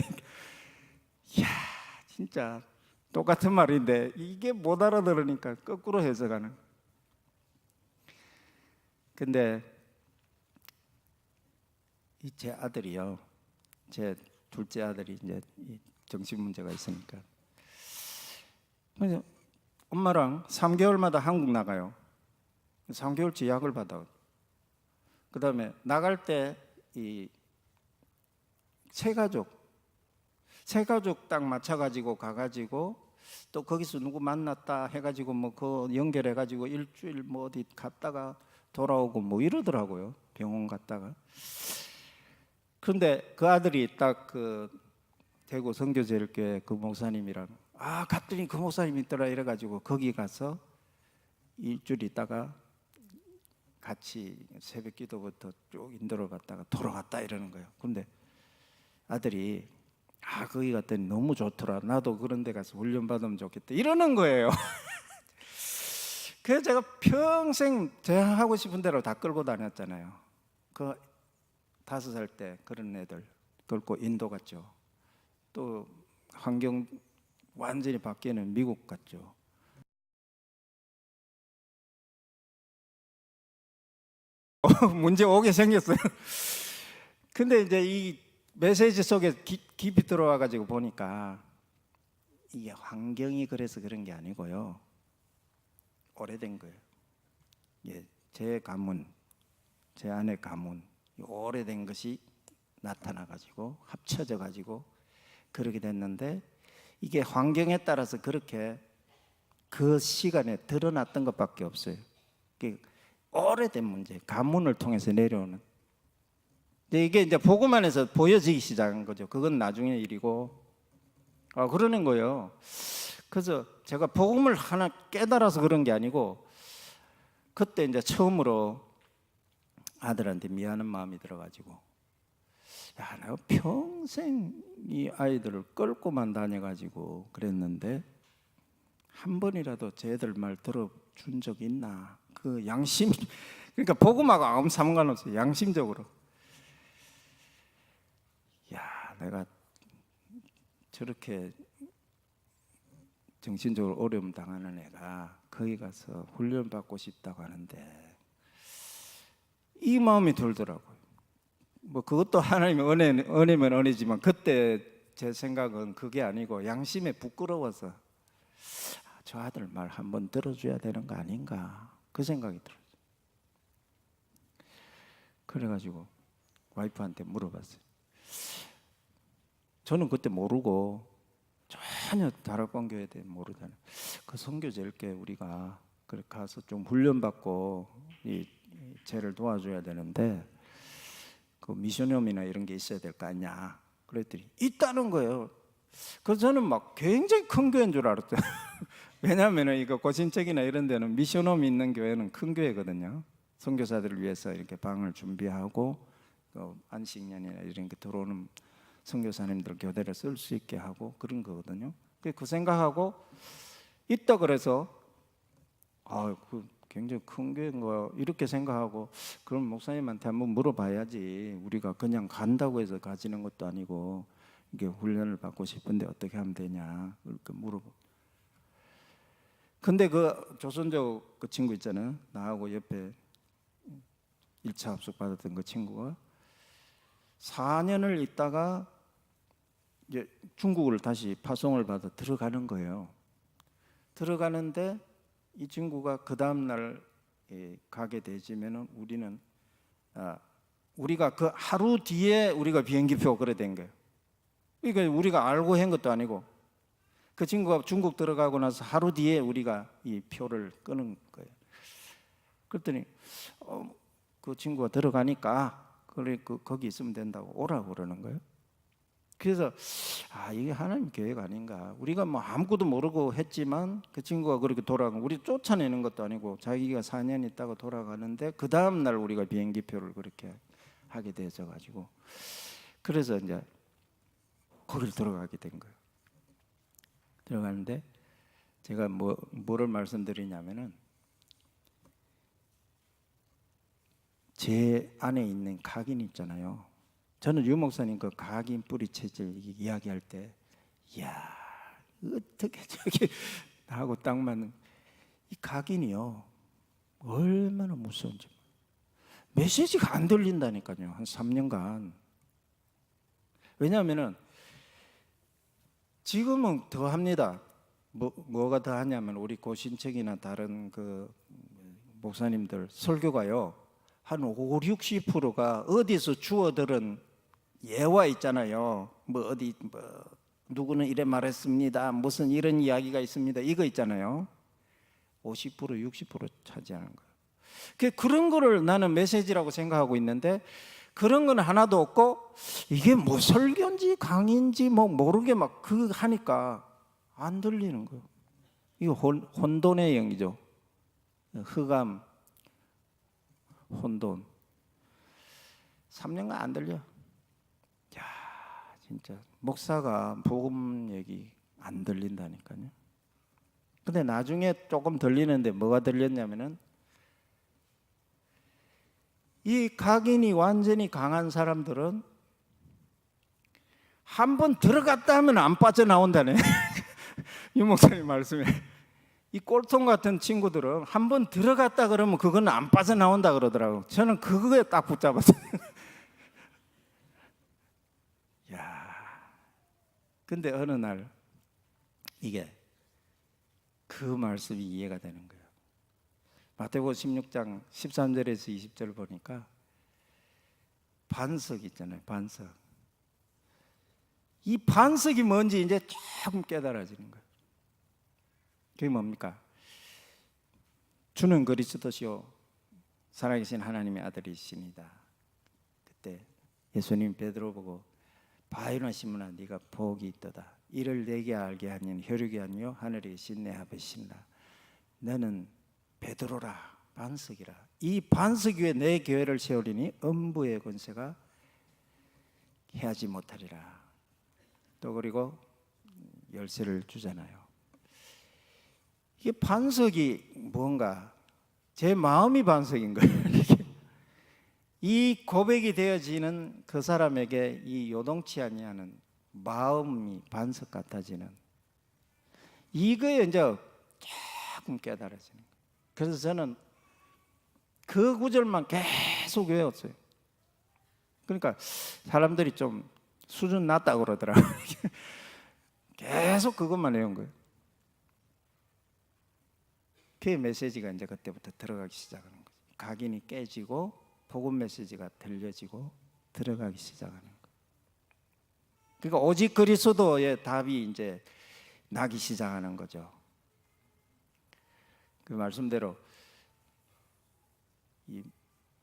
이야, 진짜 똑같은 말인데 이게 못 알아들으니까 거꾸로 해석하는. 근데 제 아들이요, 제 둘째 아들이 이제 정신 문제가 있으니까 그래서 엄마랑 3개월마다 한국 나가요. 3개월치 약을 받아. 그 다음에 나갈 때 이 새가족 딱 맞춰가지고 가가지고 또 거기서 누구 만났다 해가지고 뭐 그 연결해가지고 일주일 뭐 어디 갔다가 돌아오고 뭐 이러더라고요. 병원 갔다가. 그런데 그 아들이 딱 그 대구 선교제일교회 그 목사님이랑 갔더니 그 목사님 있더라 이래가지고 거기 가서 일주일 있다가 같이 새벽 기도부터 쭉 인도를 갔다가 돌아왔다 이러는 거예요. 근데 아들이 거기 갔더니 너무 좋더라. 나도 그런 데 가서 훈련 받으면 좋겠다 이러는 거예요. 그래서 제가 평생 제가 하고 싶은 대로 다 끌고 다녔잖아요. 그 5살 때 그런 애들 끌고 인도 갔죠. 또 환경 완전히 바뀌는 미국 갔죠. 문제 오게 생겼어요. 근데 이제 이 메시지 속에 깊이 들어와 가지고 보니까 이게 환경이 그래서 그런 게 아니고요. 오래된 거예요. 예, 제 가문, 제 아내 가문, 오래된 것이 나타나 가지고 합쳐져 가지고 그렇게 됐는데 이게 환경에 따라서 그렇게 그 시간에 드러났던 것밖에 없어요. 오래된 문제, 가문을 통해서 내려오는. 근데 이게 이제 복음 안에서 보여지기 시작한 거죠. 그건 나중에 일이고, 그러는 거예요. 그래서 제가 복음을 하나 깨달아서 그런 게 아니고, 그때 이제 처음으로 아들한테 미안한 마음이 들어가지고, 야, 내가 평생 이 아이들을 끌고만 다녀가지고 그랬는데, 한 번이라도 쟤들 말 들어준 적 있나? 그 양심, 그러니까 복음하고 아무 상관없어요. 양심적으로. 야, 내가 저렇게 정신적으로 어려움 당하는 애가 거기 가서 훈련 받고 싶다고 하는데 이 마음이 들더라고요. 뭐 그것도 하나님의 은혜면 은혜지만 그때 제 생각은 그게 아니고 양심에 부끄러워서 저 아들 말 한번 들어줘야 되는 거 아닌가 그 생각이 들어요. 그래가지고 와이프한테 물어봤어요. 저는 그때 모르고 전혀 다락방 교회에 대해 모르잖아요. 그 선교제일께 우리가 그렇게 가서 좀 훈련받고 이 쟤를 도와줘야 되는데 그 미션홈이나 이런 게 있어야 될 거 아니냐 그랬더니 있다는 거예요. 그래서 저는 막 굉장히 큰 교회인 줄 알았어요. 왜냐하면 이거 고신책이나 이런 데는 미션홈이 있는 교회는 큰 교회거든요. 선교사들을 위해서 이렇게 방을 준비하고 안식년이나 이런 게 들어오는 선교사님들 교대를 쓸 수 있게 하고 그런 거거든요. 그 생각하고 있다 그래서 그 굉장히 큰 교회인 거 이렇게 생각하고 그럼 목사님한테 한번 물어봐야지. 우리가 그냥 간다고 해서 가지는 것도 아니고 이게 훈련을 받고 싶은데 어떻게 하면 되냐 이렇게 물어보. 근데 그 조선족 그 친구 있잖아요. 나하고 옆에 1차 합숙 받았던 그 친구가 4년을 있다가 이제 중국을 다시 파송을 받아 들어가는 거예요. 들어가는데 이 친구가 그 다음 날 가게 되지면은 우리가 그 하루 뒤에 우리가 비행기표 그래 된 거예요. 그러니까 우리가 알고 한 것도 아니고 그 친구가 중국 들어가고 나서 하루 뒤에 우리가 이 표를 끄는 거예요. 그랬더니 그 친구가 들어가니까 거기 있으면 된다고 오라고 그러는 거예요. 그래서 이게 하나님 계획 아닌가. 우리가 뭐 아무것도 모르고 했지만 그 친구가 그렇게 돌아가고 우리 쫓아내는 것도 아니고 자기가 4년 있다가 돌아가는데 그 다음 날 우리가 비행기표를 그렇게 하게 되어져 가지고 그래서 이제 거기를 들어가게 된 거예요. 들어가는데 제가 뭐를 말씀드리냐면은 제 안에 있는 각인 있잖아요. 저는 유 목사님 그 각인 뿌리 체질 이야기할 때, 이야 어떻게 저기 나하고 딱 맞는 이 각인이요 얼마나 무서운지. 메시지가 안 들린다니까요. 한 3년간. 왜냐하면은 지금은 더 합니다. 뭐가 더 하냐면 우리 고신책이나 다른 그 목사님들 설교가요 한 5, 60%가 어디서 주워들은 예화 있잖아요. 누구는 이래 말했습니다. 무슨 이런 이야기가 있습니다. 이거 있잖아요. 50%, 60% 차지하는 거예요. 그런 거를 나는 메시지라고 생각하고 있는데 그런 건 하나도 없고 이게 뭐 설교인지 강의인지 모르게 막 하니까 안 들리는 거예요. 이거 혼돈의 영이죠. 흑암, 혼돈. 3년간 안 들려. 야, 진짜 목사가 복음 얘기 안 들린다니까요. 근데 나중에 조금 들리는데 뭐가 들렸냐면은 이 각인이 완전히 강한 사람들은 한 번 들어갔다 하면 안 빠져나온다네. 유 목사님 말씀에 이 꼴통 같은 친구들은 한번 들어갔다 그러면 그건 안 빠져나온다 그러더라고. 저는 그거에 딱 붙잡았어요. 야, 근데 어느 날 이게 그 말씀이 이해가 되는 거예요. 마태복음 16장 13절에서 20절 보니까 반석 있잖아요. 반석. 이 반석이 뭔지 이제 조금 깨달아지는 거예요. 그게 뭡니까? 주는 그리스도시요 살아계신 하나님의 아들이시니다. 그때 예수님 베드로 보고 바요나 시몬아 네가 복이 있도다. 이를 내게 알게 하는 혈육이 아니요 하늘에 계신 내 아버지시니라. 너는 베드로라 반석이라. 이 반석 위에 내 교회를 세우리니 음부의 권세가 해하지 못하리라. 또 그리고 열쇠를 주잖아요. 이게 반석이 뭔가 제 마음이 반석인 거예요. 이 고백이 되어지는 그 사람에게 이 요동치 아니하는 마음이 반석 같아지는 이거에 이제 조금 깨달아지는 거예요. 그래서 저는 그 구절만 계속 외웠어요. 그러니까 사람들이 좀 수준 낮다고 그러더라고요. 계속 그것만 외운 거예요. 그 메시지가 이제 그때부터 들어가기 시작하는 거죠. 각인이 깨지고 복음 메시지가 들려지고 들어가기 시작하는 거예요. 그러니까 오직 그리스도의 답이 이제 나기 시작하는 거죠. 그 말씀대로 이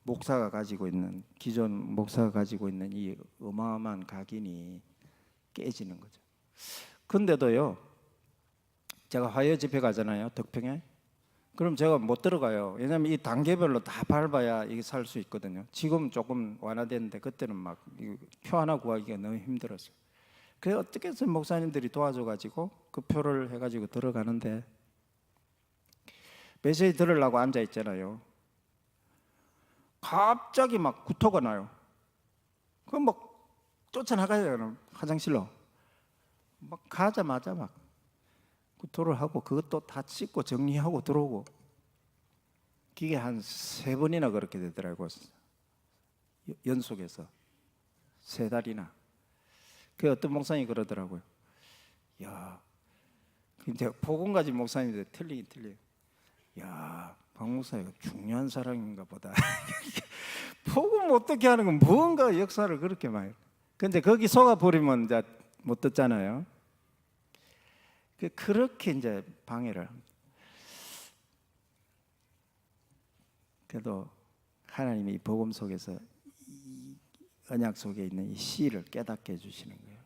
목사가 가지고 있는 기존 목사가 가지고 있는 이 어마어마한 각인이 깨지는 거죠. 근데도요, 제가 화요 집회 가잖아요, 덕평에. 그럼 제가 못 들어가요. 왜냐하면 이 단계별로 다 밟아야 이게 살 수 있거든요. 지금 조금 완화됐는데 그때는 막 표 하나 구하기가 너무 힘들었어요. 그래서 어떻게 해서 목사님들이 도와줘가지고 그 표를 해가지고 들어가는데 메시지 들으려고 앉아 있잖아요. 갑자기 막 구토가 나요. 그럼 막 쫓아나가요. 화장실로. 막 가자마자 막 구토를 하고 그것도 다 씻고 정리하고 들어오고. 그게 한 3번이나 그렇게 되더라고요. 연속해서 3달이나. 그 어떤 목사님이 그러더라고요. 야, 이제 복음 가진 목사님들 틀리긴 틀려요. 야, 박 목사가 중요한 사람인가 보다. 복음 어떻게 하는 건 뭔가 역사를 그렇게 많이. 근데 거기 속아 버리면 이제 못 듣잖아요. 그렇게 이제 방해를. 그래도 하나님이 복음 속에서 이 언약 속에 있는 이 씨를 깨닫게 해주시는 거예요.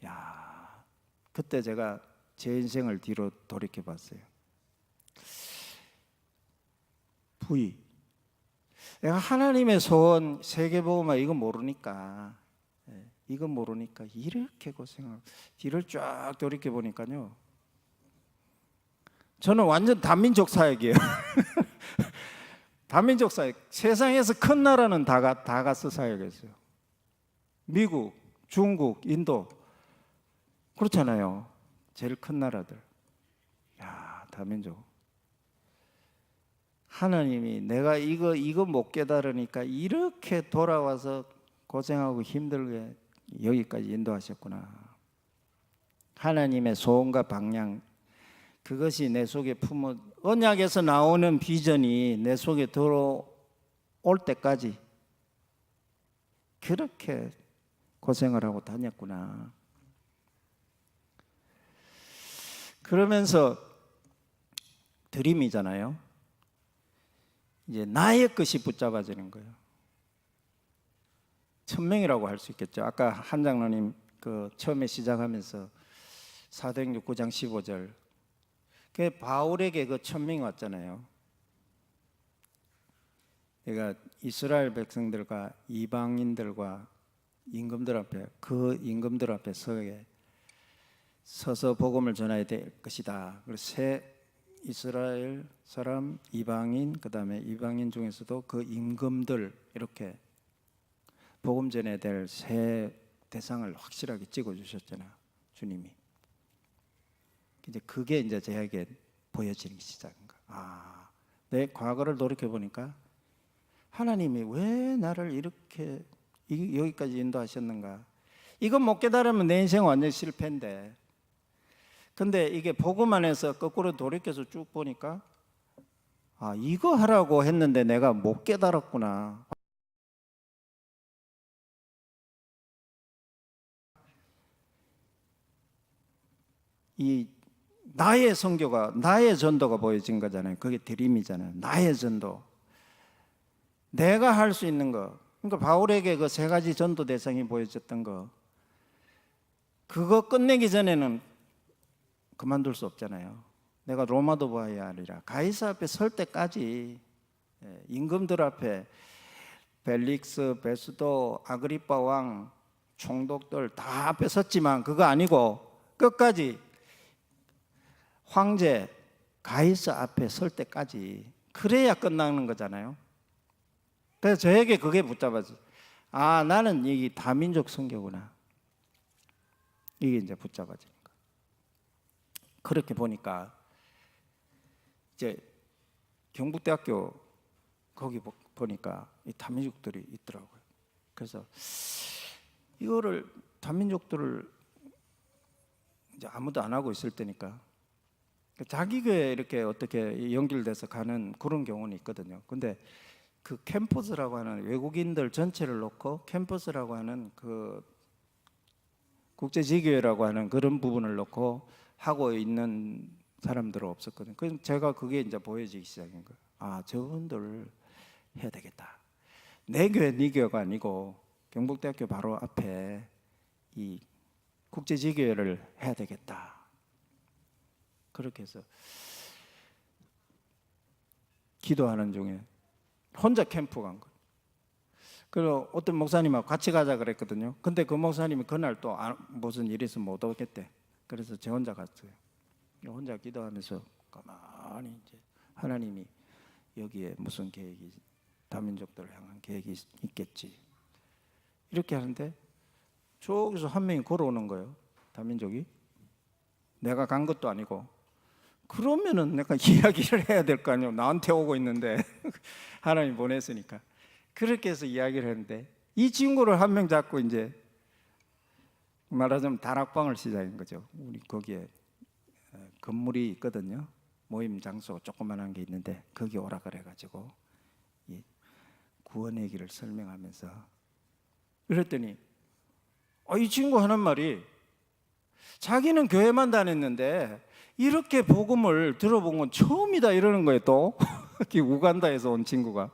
야, 그때 제가 제 인생을 뒤로 돌이켜 봤어요. 부의. 내가 하나님의 소원, 세계복음화 이거 모르니까, 이거 모르니까 이렇게 고생하고 뒤를 쫙 돌이켜 보니까요. 저는 완전 단민족 사역이에요. 단민족 사역. 세상에서 큰 나라는 다 가서 사역했어요. 미국, 중국, 인도. 그렇잖아요. 제일 큰 나라들. 야, 다민족. 하나님이 내가 이거 못 깨달으니까 이렇게 돌아와서 고생하고 힘들게 여기까지 인도하셨구나. 하나님의 소원과 방향, 그것이 내 속에 품어 언약에서 나오는 비전이 내 속에 들어올 때까지 그렇게 고생을 하고 다녔구나. 그러면서 드림이잖아요. 이제 나의 것이 붙잡아지는 거예요. 1000명이라고 할 수 있겠죠. 아까 한 장로님 그 처음에 시작하면서 사도행전 9장 15절 그 바울에게 그 1000명이 왔잖아요. 그러니까 이스라엘 백성들과 이방인들과 임금들 앞에 그 임금들 앞에 서서 복음을 전해야 될 것이다. 그래서 새 이스라엘 사람, 이방인, 그 다음에 이방인 중에서도 그 임금들 이렇게 복음 전해야 될 새 대상을 확실하게 찍어주셨잖아요. 주님이. 이제 그게 이제 저에게 보여지기 시작한 거예요. 아, 내 과거를 돌이켜 보니까 하나님이 왜 나를 이렇게 여기까지 인도하셨는가? 이거 못 깨달으면 내 인생 완전 실패인데. 근데 이게 복음 안에서 거꾸로 돌이켜서 쭉 보니까 아, 이거 하라고 했는데 내가 못 깨달았구나. 이 나의 선교가, 나의 전도가 보여진 거잖아요. 그게 드림이잖아요. 나의 전도. 내가 할 수 있는 거. 그러니까 바울에게 그 세 가지 전도 대상이 보여졌던 거. 그거 끝내기 전에는 그만둘 수 없잖아요. 내가 로마도 봐야 하리라. 가이사 앞에 설 때까지 임금들 앞에 벨릭스, 베스도, 아그리파 왕, 총독들 다 앞에 섰지만 그거 아니고 끝까지 황제 가이사 앞에 설 때까지 그래야 끝나는 거잖아요. 그래서 저에게 그게 붙잡아서 아, 나는 이 다민족 선교구나. 이게 이제 붙잡아지는 거. 그렇게 보니까 이제 경북대학교 거기 보니까 이 다민족들이 있더라고요. 그래서 이거를 다민족들을 이제 아무도 안 하고 있을 때니까 자기 교회 이렇게 어떻게 연결돼서 가는 그런 경우는 있거든요. 근데 그 캠퍼스라고 하는 외국인들 전체를 놓고 캠퍼스라고 하는 그 국제지교회라고 하는 그런 부분을 놓고 하고 있는 사람들은 없었거든요. 그래서 제가 그게 이제 보여지기 시작한 거예요. 아, 저분들 해야 되겠다. 내 교회, 네 교회가 아니고 경북대학교 바로 앞에 이 국제지교회를 해야 되겠다. 그렇게 해서 기도하는 중에 혼자 캠프 간 거예요. 그리고 어떤 목사님하고 같이 가자 그랬거든요. 근데 그 목사님이 그날 또 무슨 일이 있어서 못 오겠대. 그래서 저 혼자 갔어요. 혼자 기도하면서 가만히 이제 하나님이 여기에 무슨 계획이 다민족들을 향한 계획이 있겠지. 이렇게 하는데 저기서 한 명이 걸어오는 거예요. 다민족이. 내가 간 것도 아니고. 그러면은 내가 이야기를 해야 될 거 아니에요. 나한테 오고 있는데 하나님 보냈으니까. 그렇게 해서 이야기를 했는데 이 친구를 한 명 잡고 이제 말하자면 다락방을 시작한 거죠. 우리 거기에 건물이 있거든요. 모임 장소 조그만한 게 있는데 거기 오라 그래가지고 이 구원의 길을 설명하면서 그랬더니 이 친구 하는 말이 자기는 교회만 다녔는데 이렇게 복음을 들어본 건 처음이다 이러는 거예요. 또 우간다에서 온 친구가.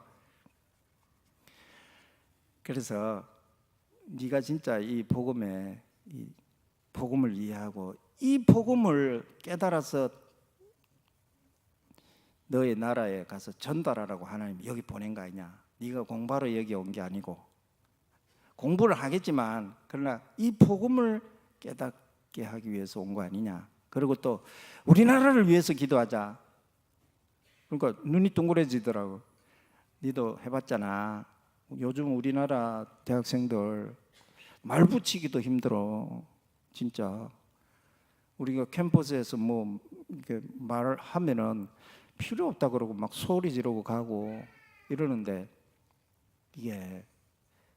그래서 네가 진짜 이 복음을 이해하고 이 복음을 깨달아서 너의 나라에 가서 전달하라고 하나님이 여기 보낸 거 아니냐. 네가 공부하러 여기 온 게 아니고 공부를 하겠지만 그러나 이 복음을 깨닫게 하기 위해서 온 거 아니냐. 그리고 또 우리나라를 위해서 기도하자. 그러니까 눈이 동그래지더라고. 니도 해봤잖아. 요즘 우리나라 대학생들 말 붙이기도 힘들어. 진짜 우리가 캠퍼스에서 뭐 이렇게 말을 하면은 필요 없다 그러고 막 소리 지르고 가고 이러는데 이게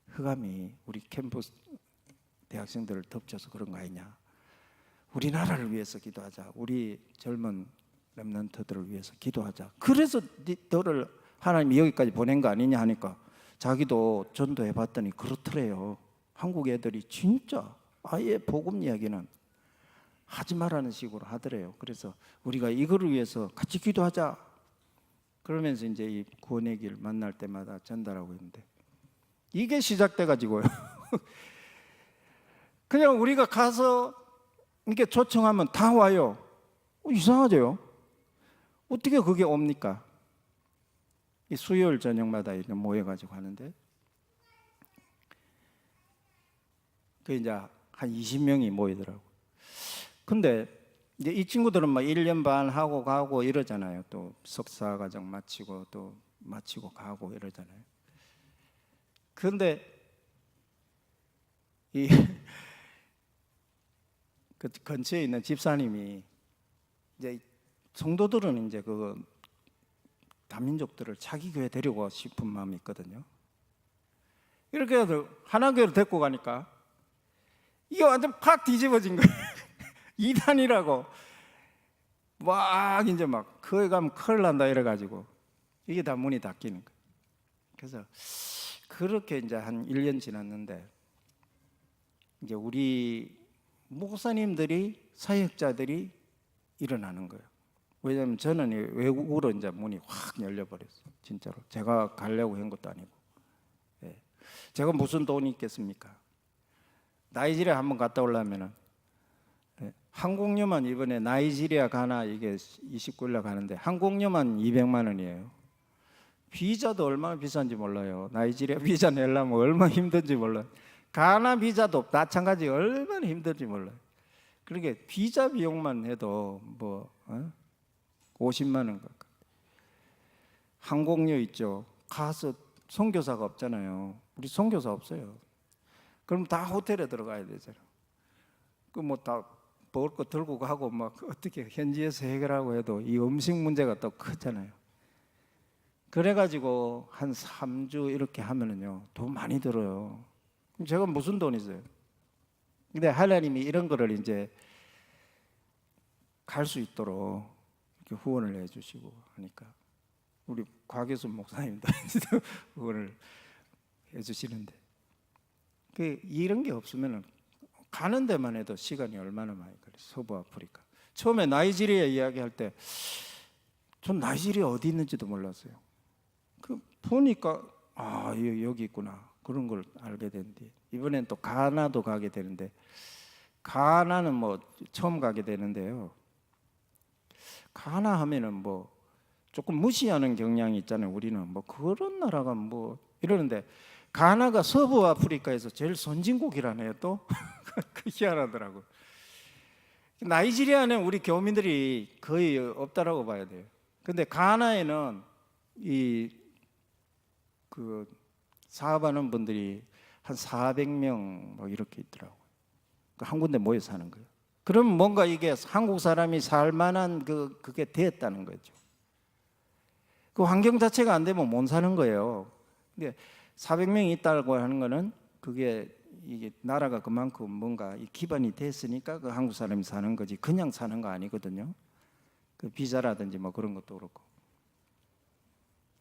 흑암이 우리 캠퍼스 대학생들을 덮쳐서 그런 거 아니냐. 우리나라를 위해서 기도하자. 우리 젊은 렘넌트들을 위해서 기도하자. 그래서 너를 하나님이 여기까지 보낸 거 아니냐 하니까 자기도 전도해 봤더니 그렇더래요. 한국 애들이 진짜 아예 복음 이야기는 하지 말라는 식으로 하더래요. 그래서 우리가 이거를 위해서 같이 기도하자. 그러면서 이제 이 구원의 길 만날 때마다 전달하고 있는데 이게 시작돼 가지고요. 그냥 우리가 가서 이렇게 초청하면 다 와요. 이상하죠? 어떻게 그게 옵니까? 이 수요일 저녁마다 이렇게 모여가지고 하는데 그 이제 한 20명이 모이더라고. 근데 이제 이 친구들은 막 1년 반 하고 가고 이러잖아요. 또 석사 과정 마치고 또 마치고 가고 이러잖아요. 그런데 이 그 근처에 있는 집사님이 이제 성도들은 이제 그 다민족들을 자기 교회 데리고 싶은 마음이 있거든요. 이렇게 해서 하나교회로 데리고 가니까 이게 완전 팍 뒤집어진 거예요. 이단이라고 막 이제 막 거기 가면 큰일 난다 이래가지고 이게 다 문이 닫히는 거예요. 그래서 그렇게 이제 한 1년 지났는데 이제 우리 목사님들이 사역자들이 일어나는 거예요. 왜냐하면 저는 외국으로 이제 문이 확 열려버렸어요. 진짜로 제가 가려고 한 것도 아니고. 예. 제가 무슨 돈이 있겠습니까? 나이지리아 한번 갔다 오려면은 항공료만 이번에 나이지리아 가나 이게 29일날 가는데 항공료만 200만 원이에요. 비자도 얼마나 비싼지 몰라요. 나이지리아 비자 내려면 얼마나 힘든지 몰라요. 가나 비자도 마찬가지 얼마나 힘든지 몰라요. 그러니까 비자 비용만 해도 뭐 50만 원 가까이. 항공료 있죠. 가서 선교사가 없잖아요. 우리 선교사 없어요. 그럼 다 호텔에 들어가야 되잖아요. 그 뭐 다 먹을 거 들고 가고 막 어떻게 현지에서 해결하고 해도 이 음식 문제가 또 크잖아요. 그래가지고 한 3주 이렇게 하면은요 돈 많이 들어요. 그럼 제가 무슨 돈이 있어요? 근데 하나님이 이런 거를 이제 갈 수 있도록 이렇게 후원을 해주시고 하니까 우리 곽예순 목사님도 후원을 해주시는데 이런 게 없으면은 가는 데만 해도 시간이 얼마나 많이 걸려요. 서부 아프리카. 처음에 나이지리아 이야기할 때 전 나이지리아 어디 있는지도 몰랐어요. 그 보니까 여기 있구나 그런 걸 알게 됐는데 이번엔 또 가나도 가게 되는데 가나는 뭐 처음 가게 되는데요. 가나 하면은 뭐 조금 무시하는 경향이 있잖아요. 우리는 뭐 그런 나라가 뭐 이러는데 가나가 서부 아프리카에서 제일 선진국이라네요. 또 그 희한하더라고. 나이지리아는 우리 교민들이 거의 없다라고 봐야 돼요. 근데 가나에는 그 사업하는 분들이 한 400명 뭐 이렇게 있더라고요. 한 군데 모여 사는 거예요. 그럼 뭔가 이게 한국 사람이 살 만한 그게 됐다는 거죠. 그 환경 자체가 안 되면 못 사는 거예요. 근데 400명이 있다고 하는 거는 그게 이게 나라가 그만큼 뭔가 이 기반이 됐으니까 그 한국 사람이 사는 거지 그냥 사는 거 아니거든요. 그 비자라든지 뭐 그런 것도 그렇고.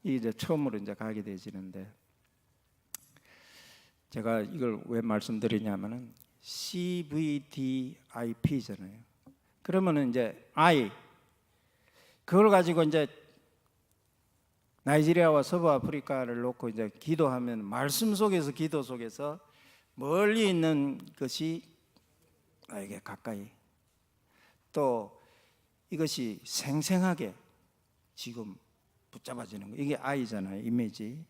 이제 처음으로 이제 가게 되지는데 제가 이걸 왜 말씀드리냐면은 CVDIP잖아요. 그러면은 이제 I 그걸 가지고 이제 나이지리아와 서부 아프리카를 놓고 이제 기도하면 말씀 속에서 기도 속에서 멀리 있는 것이 나에게 가까이 또 이것이 생생하게 지금 붙잡아지는 거 이게 I잖아요. 이미지.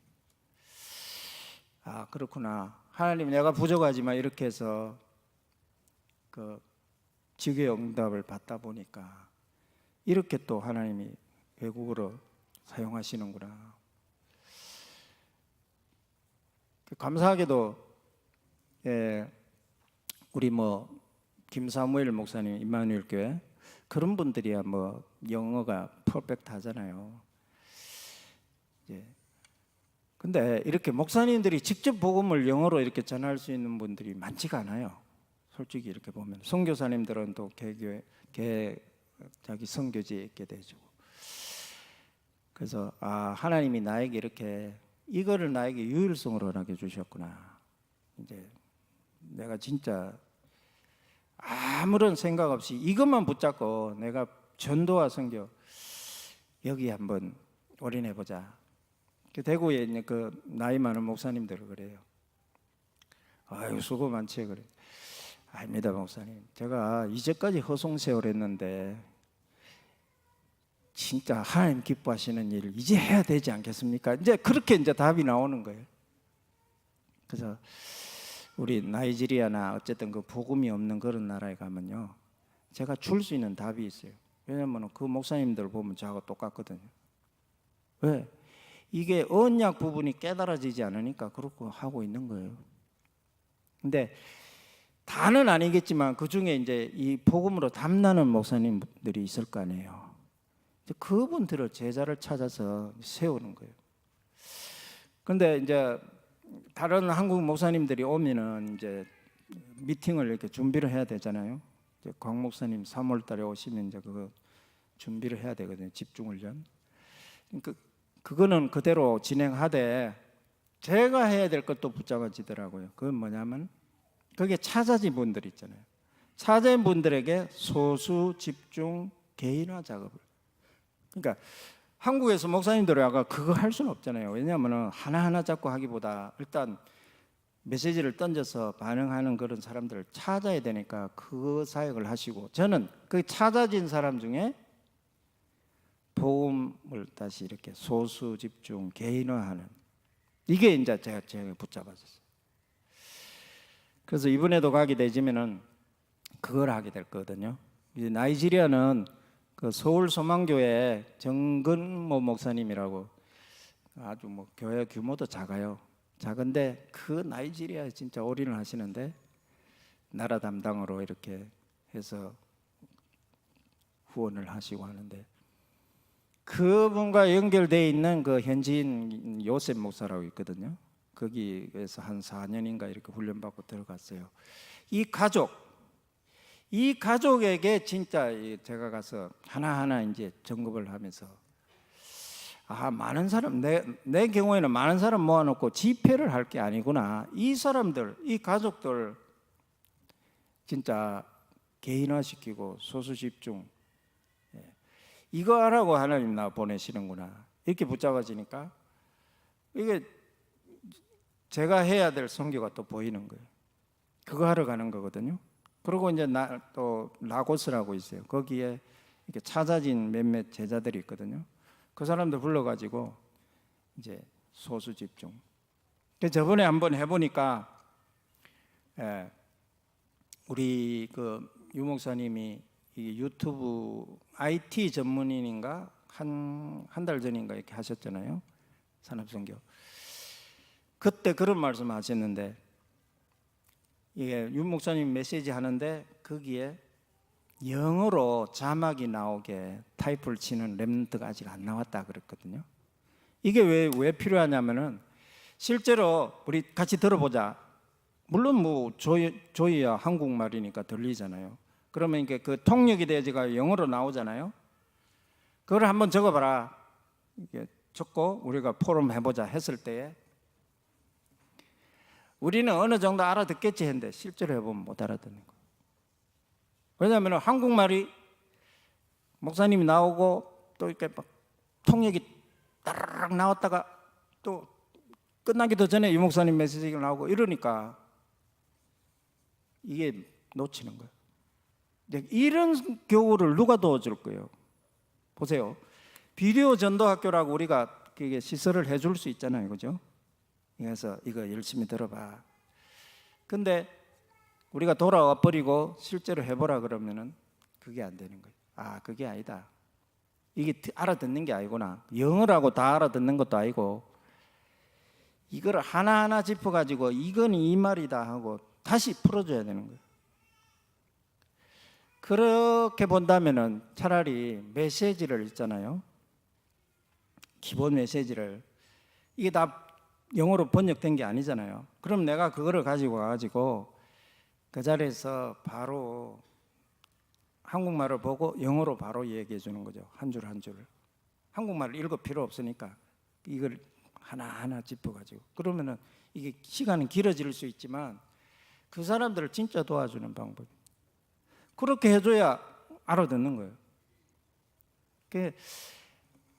그렇구나. 하나님 내가 부족하지만 이렇게 해서 그 지구의 응답을 받다 보니까 이렇게 또 하나님이 외국어로 사용하시는구나. 감사하게도 우리 뭐 김사무엘 목사님 임마누엘 교회 그런 분들이야 뭐 영어가 퍼펙트하잖아요. 근데 이렇게 목사님들이 직접 복음을 영어로 이렇게 전할 수 있는 분들이 많지가 않아요. 솔직히 이렇게 보면 선교사님들은 또 개교회 자기 선교지에 있게 되죠. 그래서 하나님이 나에게 이렇게 이거를 나에게 유일성으로 허락해 주셨구나. 이제 내가 진짜 아무런 생각 없이 이것만 붙잡고 내가 전도와 선교 여기 한번 올인해 보자. 대구에 있는 그 나이 많은 목사님들 그래요. 아유 수고 많지 그래. 아닙니다 목사님. 제가 이제까지 허송세월 했는데 진짜 하나님 기뻐하시는 일을 이제 해야 되지 않겠습니까? 이제 그렇게 이제 답이 나오는 거예요. 그래서 우리 나이지리아나 어쨌든 그 복음이 없는 그런 나라에 가면요, 제가 줄 수 있는 답이 있어요. 왜냐하면 그 목사님들 보면 저하고 똑같거든요. 왜? 이게 언약 부분이 깨달아지지 않으니까 그렇고 하고 있는 거예요. 근데 다는 아니겠지만 그 중에 이제 이 복음으로 탐나는 목사님들이 있을 거 아니에요. 그분들을 제자를 찾아서 세우는 거예요. 그런데 이제 다른 한국 목사님들이 오면은 이제 미팅을 이렇게 준비를 해야 되잖아요. 이제 광 목사님 3월달에 오시면 이제 그거 준비를 해야 되거든요. 집중훈련. 그거는 그대로 진행하되 제가 해야 될 것도 붙잡아지더라고요. 그건 뭐냐면 거기에 차자진 분들 있잖아요. 차자진 분들에게 소수 집중 개인화 작업을. 그러니까 한국에서 목사님들이 아까 그거 할 수는 없잖아요. 왜냐하면 하나하나 잡고 하기보다 일단 메시지를 던져서 반응하는 그런 사람들을 찾아야 되니까 그 사역을 하시고, 저는 그 찾아진 사람 중에 복음을 다시 이렇게 소수 집중 개인화하는, 이게 이제 제가 붙잡았었어요. 그래서 이번에도 가게 되지면은 그걸 하게 될 거거든요. 이제 나이지리아는 그 서울 소망교회 정근모 목사님이라고 아주 뭐 교회 규모도 작아요. 작은데 그 나이지리아에 진짜 올인을 하시는데 나라 담당으로 이렇게 해서 후원을 하시고 하는데, 그분과 연결되어 있는 그 현지인 요셉 목사라고 있거든요. 거기에서 한 4년인가 이렇게 훈련받고 들어갔어요. 이 가족에게 진짜 제가 가서 하나하나 이제 점검을 하면서, 많은 사람, 내 경우에는 많은 사람 모아놓고 집회를 할 게 아니구나. 이 사람들, 이 가족들 진짜 개인화시키고 소수 집중, 이거 하라고 하나님 나 보내시는구나. 이렇게 붙잡아지니까 이게 제가 해야 될 선교가 또 보이는 거예요. 그거 하러 가는 거거든요. 그리고 이제 또 라고스라고 있어요. 거기에 이렇게 찾아진 몇몇 제자들이 있거든요. 그 사람들 불러가지고 이제 소수 집중. 저번에 한번 해보니까 우리 그 유 목사님이 유튜브 IT 전문인인가 한 달 전인가 이렇게 하셨잖아요. 산업선교. 그때 그런 말씀 하셨는데, 이게 유 목사님 메시지 하는데 거기에 영어로 자막이 나오게 타이프를 치는 랩런트가 아직 안 나왔다 그랬거든요. 이게 왜 필요하냐면은 실제로 우리 같이 들어보자. 물론 뭐 조이야 한국말이니까 들리잖아요. 그러면 이게 그 통역이 돼지가 영어로 나오잖아요. 그걸 한번 적어봐라. 이게 적고 우리가 포럼 해보자 했을 때에 우리는 어느 정도 알아듣겠지 했는데 실제로 해보면 못 알아듣는 거예요. 왜냐하면 한국말이 목사님이 나오고 또 이렇게 막 통역이 따르륵 나왔다가 또 끝나기도 전에 이 목사님 메시지가 나오고 이러니까 이게 놓치는 거예요. 이런 교우를 누가 도와줄 거예요? 보세요. 비디오 전도학교라고 우리가 그게 시설을 해줄 수 있잖아요, 그죠? 그래서 이거 열심히 들어봐. 근데 우리가 돌아와 버리고 실제로 해보라 그러면은 그게 안 되는 거예요. 그게 아니다. 이게 알아듣는 게 아니구나. 영어라고 다 알아듣는 것도 아니고 이걸 하나하나 짚어가지고 이건 이 말이다 하고 다시 풀어줘야 되는 거예요. 그렇게 본다면은 차라리 메시지를 있잖아요. 기본 메시지를, 이게 다 영어로 번역된 게 아니잖아요. 그럼 내가 그거를 가지고 와가지고 그 자리에서 바로 한국말을 보고 영어로 바로 얘기해 주는 거죠. 한 줄 한 줄. 한국말을 읽을 필요 없으니까 이걸 하나하나 짚어가지고, 그러면은 이게 시간은 길어질 수 있지만 그 사람들을 진짜 도와주는 방법. 그렇게 해줘야 알아듣는 거예요.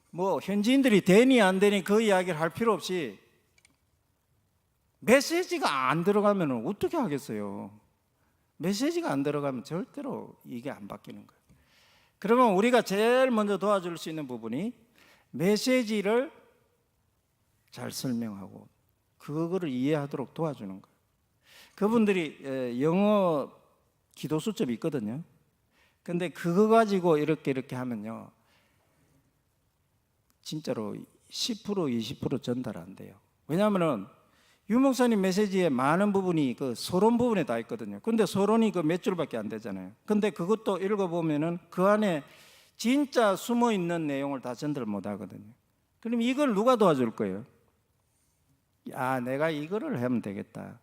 뭐 현지인들이 되니 안 되니 그 이야기를 할 필요 없이 메시지가 안 들어가면 어떻게 하겠어요? 메시지가 안 들어가면 절대로 이게 안 바뀌는 거예요. 그러면 우리가 제일 먼저 도와줄 수 있는 부분이 메시지를 잘 설명하고 그거를 이해하도록 도와주는 거예요. 그분들이 영어 기도 수첩이 있거든요. 근데 그거 가지고 이렇게 하면요, 진짜로 10% 20% 전달 안 돼요. 왜냐하면은 유 목사님 메시지의 많은 부분이 그 서론 부분에 다 있거든요. 근데 서론이 그 몇 줄밖에 안 되잖아요. 근데 그것도 읽어보면은 그 안에 진짜 숨어 있는 내용을 다 전달 못 하거든요. 그럼 이걸 누가 도와줄 거예요? 야, 내가 이거를 하면 되겠다.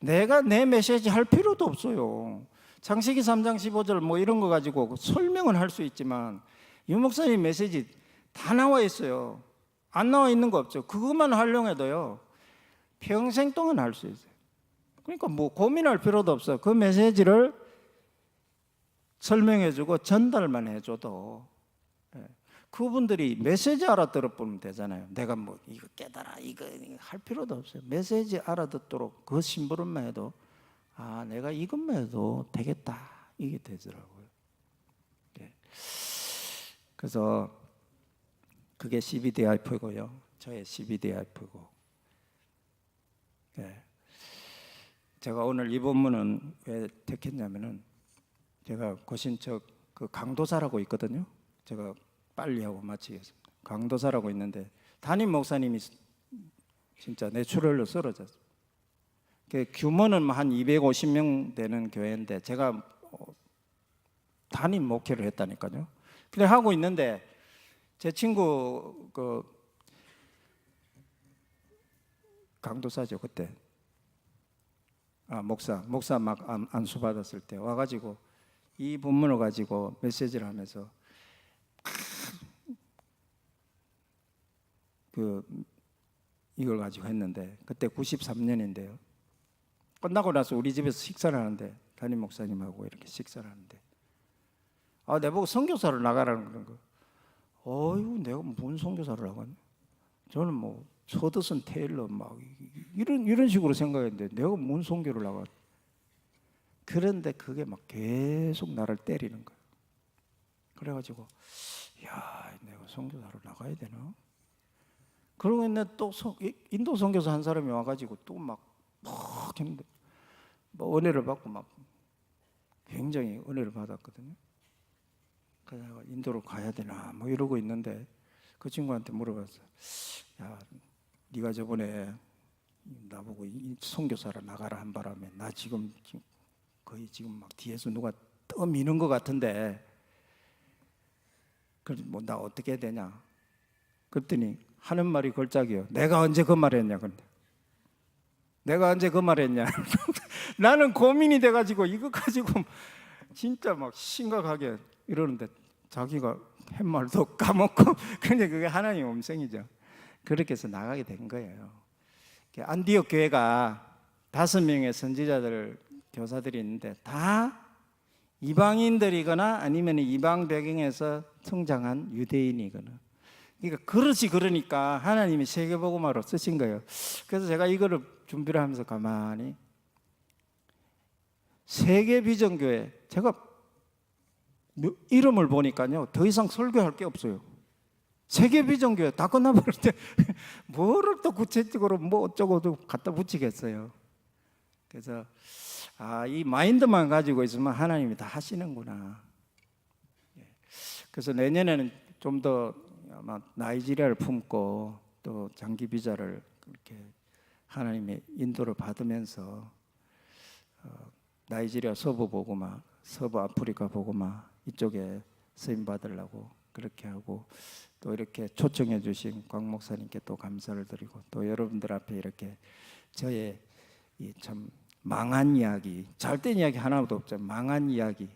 내가 내 메시지 할 필요도 없어요. 창세기 3장 15절 뭐 이런 거 가지고 설명은 할 수 있지만 유 목사님 메시지 다 나와 있어요. 안 나와 있는 거 없죠. 그것만 활용해도요 평생 동안 할 수 있어요. 그러니까 뭐 고민할 필요도 없어. 그 메시지를 설명해주고 전달만 해줘도 그분들이 메시지 알아들어보면 되잖아요. 내가 뭐 이거 깨달아 이거 할 필요도 없어요. 메시지 알아듣도록 그 심부름만 해도 아 내가 이것만 해도 되겠다 이게 되더라고요. 그래서 그게 CBDIF고요. 저의 CBDIF고. 제가 오늘 이 본문은 왜 택했냐면은 제가 고신척 그 강도사라고 있거든요. 제가 빨리 하고 마치겠습니다. 강도사라고 있는데 담임 목사님이 진짜 뇌출혈로 쓰러졌어요. 규모는 한 250명 되는 교회인데 제가 담임 목회를 했다니까요. 그래 하고 있는데 제 친구 그 강도사죠 그때 목사 막 안수 받았을 때 와가지고 이 본문을 가지고 메시지를 하면서 이걸 가지고 했는데 그때 93년인데요. 끝나고 나서 우리 집에서 식사를 하는데 담임 목사님하고 이렇게 식사를 하는데 내보고 선교사를 나가라는 그런 거. 어이구 내가 뭔 선교사를 나가냐? 저는 뭐 서드슨 테일러 막 이런 식으로 생각했는데 내가 뭔 선교를 나가? 그런데 그게 막 계속 나를 때리는 거예요. 그래가지고 야 내가 선교사로 나가야 되나? 그러고 있는데 또 인도 선교사 한 사람이 와가지고 또 막 했는데 뭐 은혜를 받고 막 굉장히 은혜를 받았거든요. 그래서 내가 인도로 가야 되나 뭐 이러고 있는데 그 친구한테 물어봤어요. 야, 네가 저번에 나보고 선교사로 나가라 한 바람에 나 지금 거의 지금 막 뒤에서 누가 떠미는 것 같은데 그래서 뭐 나 어떻게 해야 되냐? 그랬더니 하는 말이 걸작이요. 내가 언제 그 말했냐? 근데 내가 언제 그 말했냐? 나는 고민이 돼가지고 이거 가지고 진짜 막 심각하게 이러는데 자기가 한 말도 까먹고 근데 그게 하나님 음성이죠. 그렇게 해서 나가게 된 거예요. 안디옥 교회가 5명의 선지자들 교사들이 있는데 다 이방인들이거나 아니면 이방 배경에서 성장한 유대인이거나 그러니까 그렇지 그러니까 하나님이 세계복음화로 쓰신 거예요. 그래서 제가 이거를 준비를 하면서 가만히 세계비전교회 제가 이름을 보니까요 더 이상 설교할 게 없어요. 세계비전교회 다 끝나버릴 때 뭐를 또 구체적으로 뭐 어쩌고도 갖다 붙이겠어요. 그래서 이 마인드만 가지고 있으면 하나님이 다 하시는구나. 그래서 내년에는 좀 더 아마 나이지리아를 품고 또 장기 비자를 이렇게 하나님의 인도를 받으면서 나이지리아 서부 보고마, 서부 아프리카 보고마 이쪽에 쓰임 받으려고 그렇게 하고 또 이렇게 초청해 주신 광 목사님께 또 감사를 드리고 또 여러분들 앞에 이렇게 저의 이 참 망한 이야기, 잘된 이야기 하나도 없죠. 망한 이야기.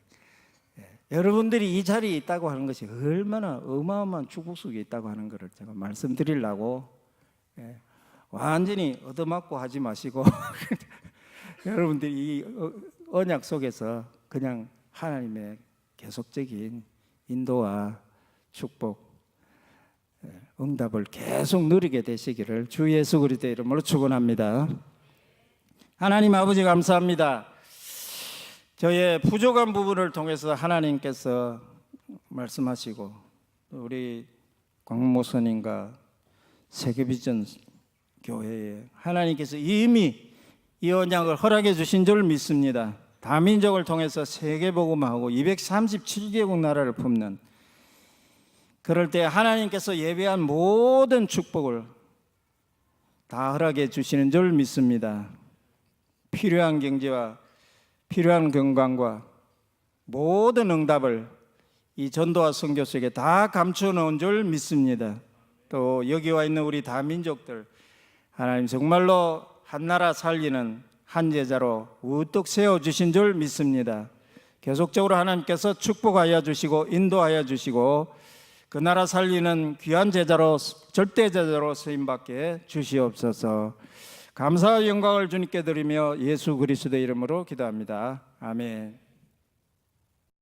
여러분들이 이 자리에 있다고 하는 것이 얼마나 어마어마한 축복 속에 있다고 하는 것을 제가 말씀드리려고 완전히 얻어맞고 하지 마시고 여러분들이 이 언약 속에서 그냥 하나님의 계속적인 인도와 축복, 응답을 계속 누리게 되시기를 주 예수 그리스도의 이름으로 축원합니다. 하나님 아버지 감사합니다. 저의 부족한 부분을 통해서 하나님께서 말씀하시고 우리 광 목사님과 세계비전 교회에 하나님께서 이미 이 언약을 허락해 주신 줄 믿습니다. 다민족을 통해서 세계복음하고 237개국 나라를 품는 그럴 때 하나님께서 예배한 모든 축복을 다 허락해 주시는 줄 믿습니다. 필요한 경제와 필요한 건강과 모든 응답을 이 전도와 선교수에게 다 감추어 놓은 줄 믿습니다. 또 여기 와 있는 우리 다민족들 하나님 정말로 한 나라 살리는 한 제자로 우뚝 세워주신 줄 믿습니다. 계속적으로 하나님께서 축복하여 주시고 인도하여 주시고 그 나라 살리는 귀한 제자로 절대 제자로 쓰임받게 주시옵소서. 감사와 영광을 주님께 드리며 예수 그리스도의 이름으로 기도합니다. 아멘.